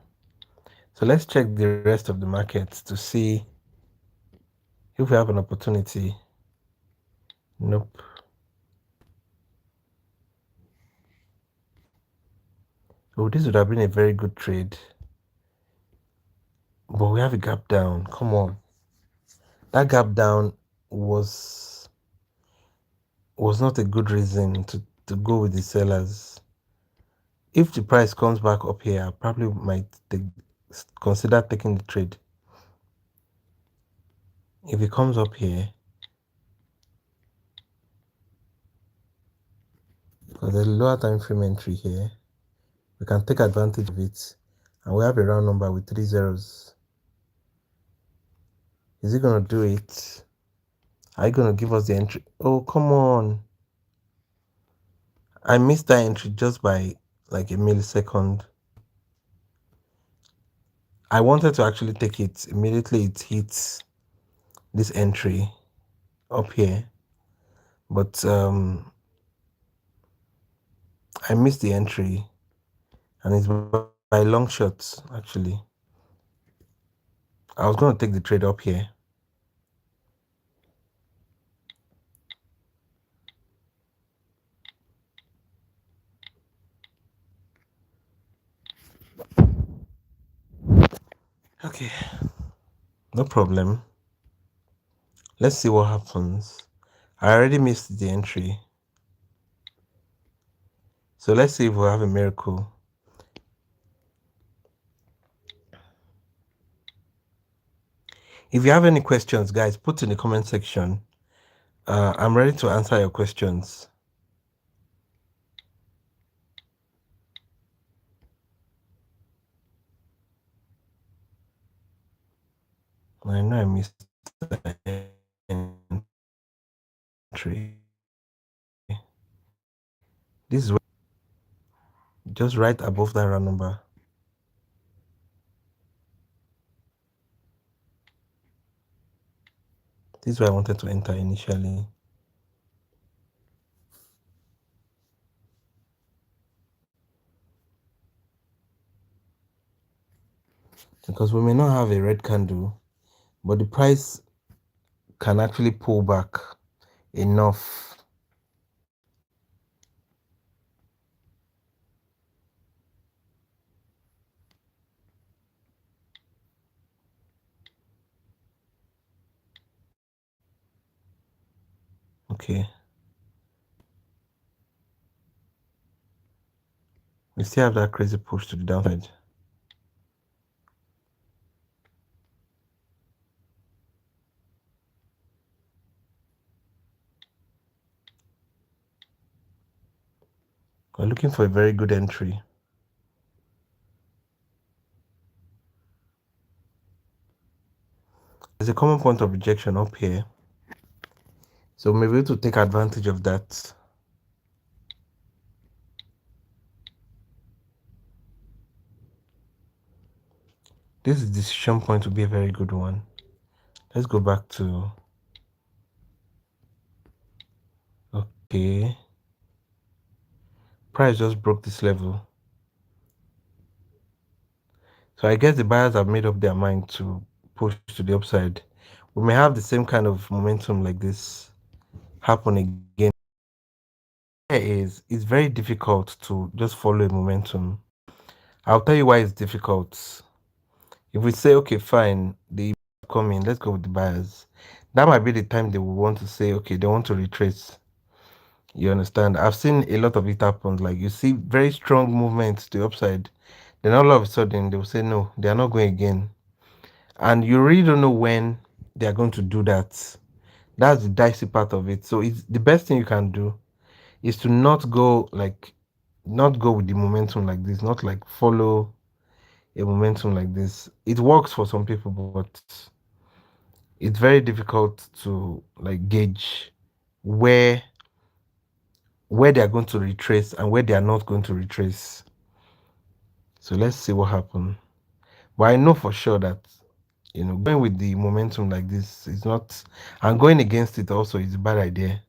So let's check the rest of the markets to see if we have an opportunity. Nope. Oh, this would have been a very good trade. But we have a gap down. Come on. That gap down was was not a good reason to go with the sellers. If the price comes back up here, I probably might consider taking the trade. If it comes up here, because there's a lower time frame entry here, we can take advantage of it. And we have a round number with 3 zeros. Is it going to do it? Are you going to give us the entry? Oh, come on. I missed that entry just by like a millisecond. I wanted to actually take it. Immediately it hits this entry up here. But I missed the entry. And it's by long shots, actually. I was going to take the trade up here. Okay, no problem. Let's see what happens. I already missed the entry. So let's see if we have a miracle. If you have any questions, guys, put in the comment section. I'm ready to answer your questions. I know I missed the entry. This is just right above that round number. This is where I wanted to enter initially. Because we may not have a red candle, but the price can actually pull back enough. Okay. We still have that crazy push to the downside. We're looking for a very good entry. There's a common point of rejection up here. So maybe to take advantage of that. This decision point will be a very good one. Let's go back to... Okay. Price just broke this level. So I guess the buyers have made up their mind to push to the upside. We may have the same kind of momentum like this happen again. It's very difficult to just follow a momentum. I'll tell you why it's difficult. If we say, okay, fine, they come in, let's go with the buyers. That might be the time they will want to say, okay, they want to retrace. You understand? I've seen a lot of it happen. Like you see very strong movements to the upside. Then all of a sudden they will say, no, they are not going again. And you really don't know when they are going to do that. That's the dicey part of it. So it's the best thing you can do is to not go with the momentum like this, not like follow a momentum like this. It works for some people, but it's very difficult to like gauge where they are going to retrace and where they are not going to retrace. So let's see what happens. But I know for sure that going with the momentum like this is not, and going against it also is a bad idea.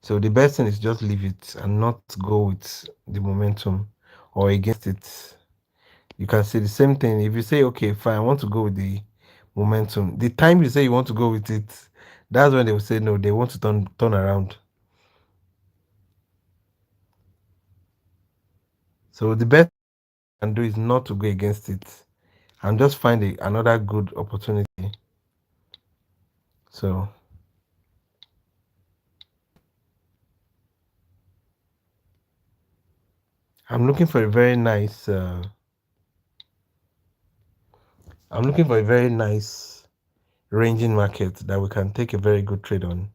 So the best thing is just leave it and not go with the momentum or against it. You can say the same thing. If you say, okay, fine, I want to go with the momentum, the time you say you want to go with it, that's when they will say no, they want to turn around. So the best I can do is not to go against it and just find another good opportunity. So I'm looking for a very nice. I'm looking for a very nice ranging market that we can take a very good trade on.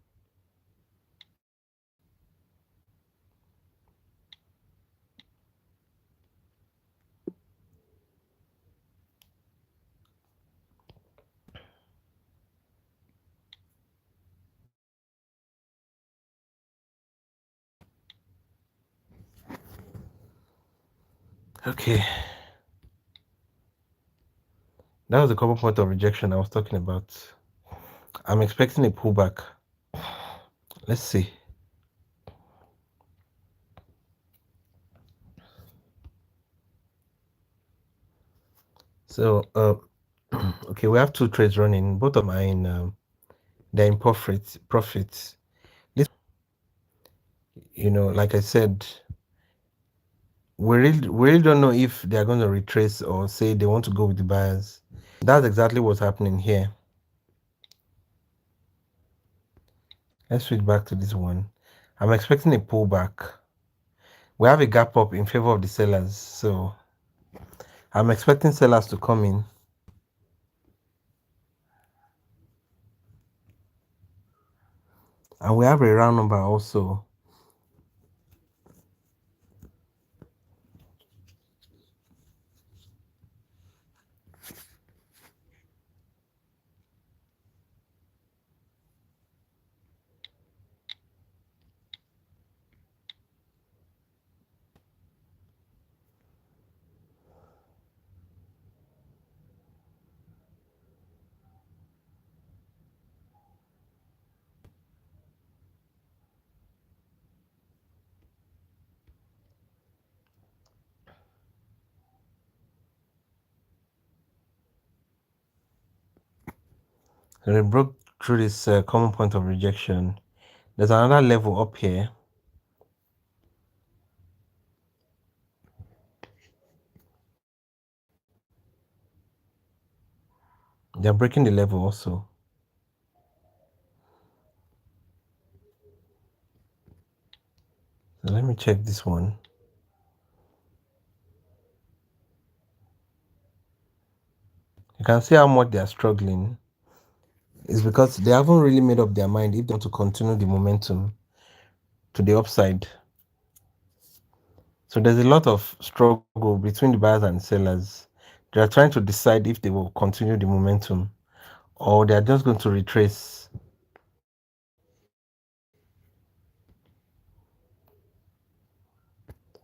Okay, that was the common point of rejection I was talking about. I'm expecting a pullback. Let's see. So, okay, we have two trades running. Both of them are in, they're in profits. Profits. This, like I said, we really don't know if they are going to retrace or say they want to go with the buyers. That's exactly what's happening here. Let's switch back to this one. I'm expecting a pullback. We have a gap up in favor of the sellers, so I'm expecting sellers to come in. And we have a round number also. So they broke through this common point of rejection. There's another level up here. They're breaking the level also. So let me check this one. You can see how much they are struggling. It's because they haven't really made up their mind if they want to continue the momentum to the upside. So there's a lot of struggle between the buyers and sellers. They are trying to decide if they will continue the momentum or they are just going to retrace.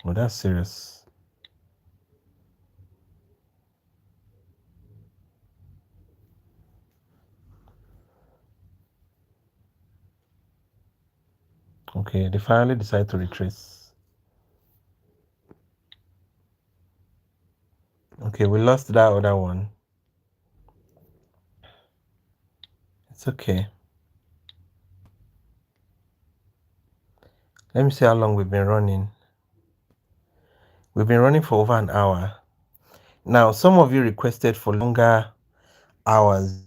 Oh, that's serious. Okay, they finally decide to retrace. Okay, we lost that other one. It's okay. Let me see how long we've been running. We've been running for over an hour. Now, some of you requested for longer hours.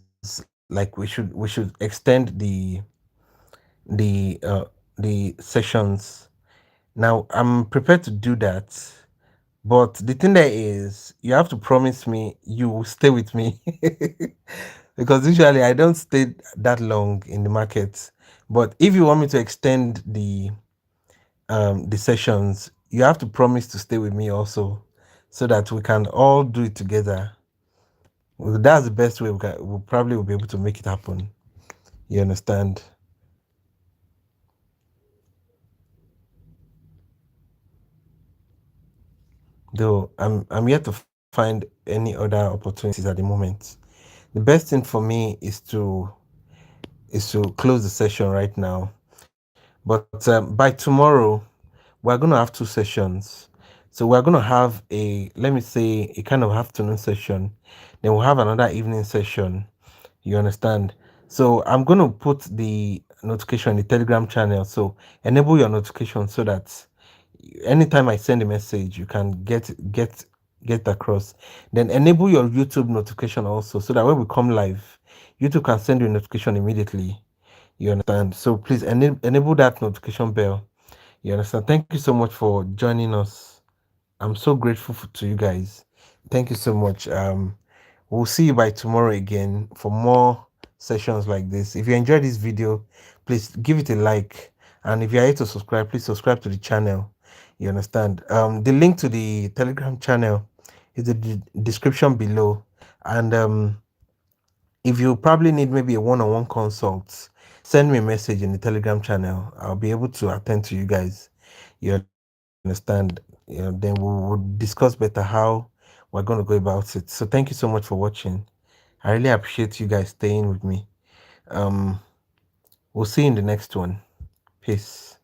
Like we should extend the uh the sessions. Now, I'm prepared to do that. But the thing there is, you have to promise me you will stay with me. Because usually I don't stay that long in the market. But if you want me to extend the sessions, you have to promise to stay with me also, so that we can all do it together. Well, that's the best way we probably will be able to make it happen. You understand? Though I'm yet to find any other opportunities at the moment. The best thing for me is to close the session right now. But by tomorrow, we're going to have two sessions. So we're going to have let me say, a kind of afternoon session. Then we'll have another evening session. You understand? So I'm going to put the notification in the Telegram channel. So enable your notification so that anytime I send a message, you can get across. Then enable your YouTube notification also, so that when we come live, YouTube can send you a notification immediately. You understand? So please enable that notification bell. You understand? Thank you so much for joining us. I'm so grateful to you guys. Thank you so much. We'll see you by tomorrow again for more sessions like this. If you enjoyed this video, please give it a like. And if you're here to subscribe, please subscribe to the channel. You understand? The link to the Telegram channel is in the description below. And if you probably need maybe a one-on-one consult, send me a message in the Telegram channel. I'll be able to attend to you guys. You understand? Then we'll discuss better how we're going to go about it. So thank you so much for watching. I really appreciate you guys staying with me. Um, we'll see you in the next one. Peace.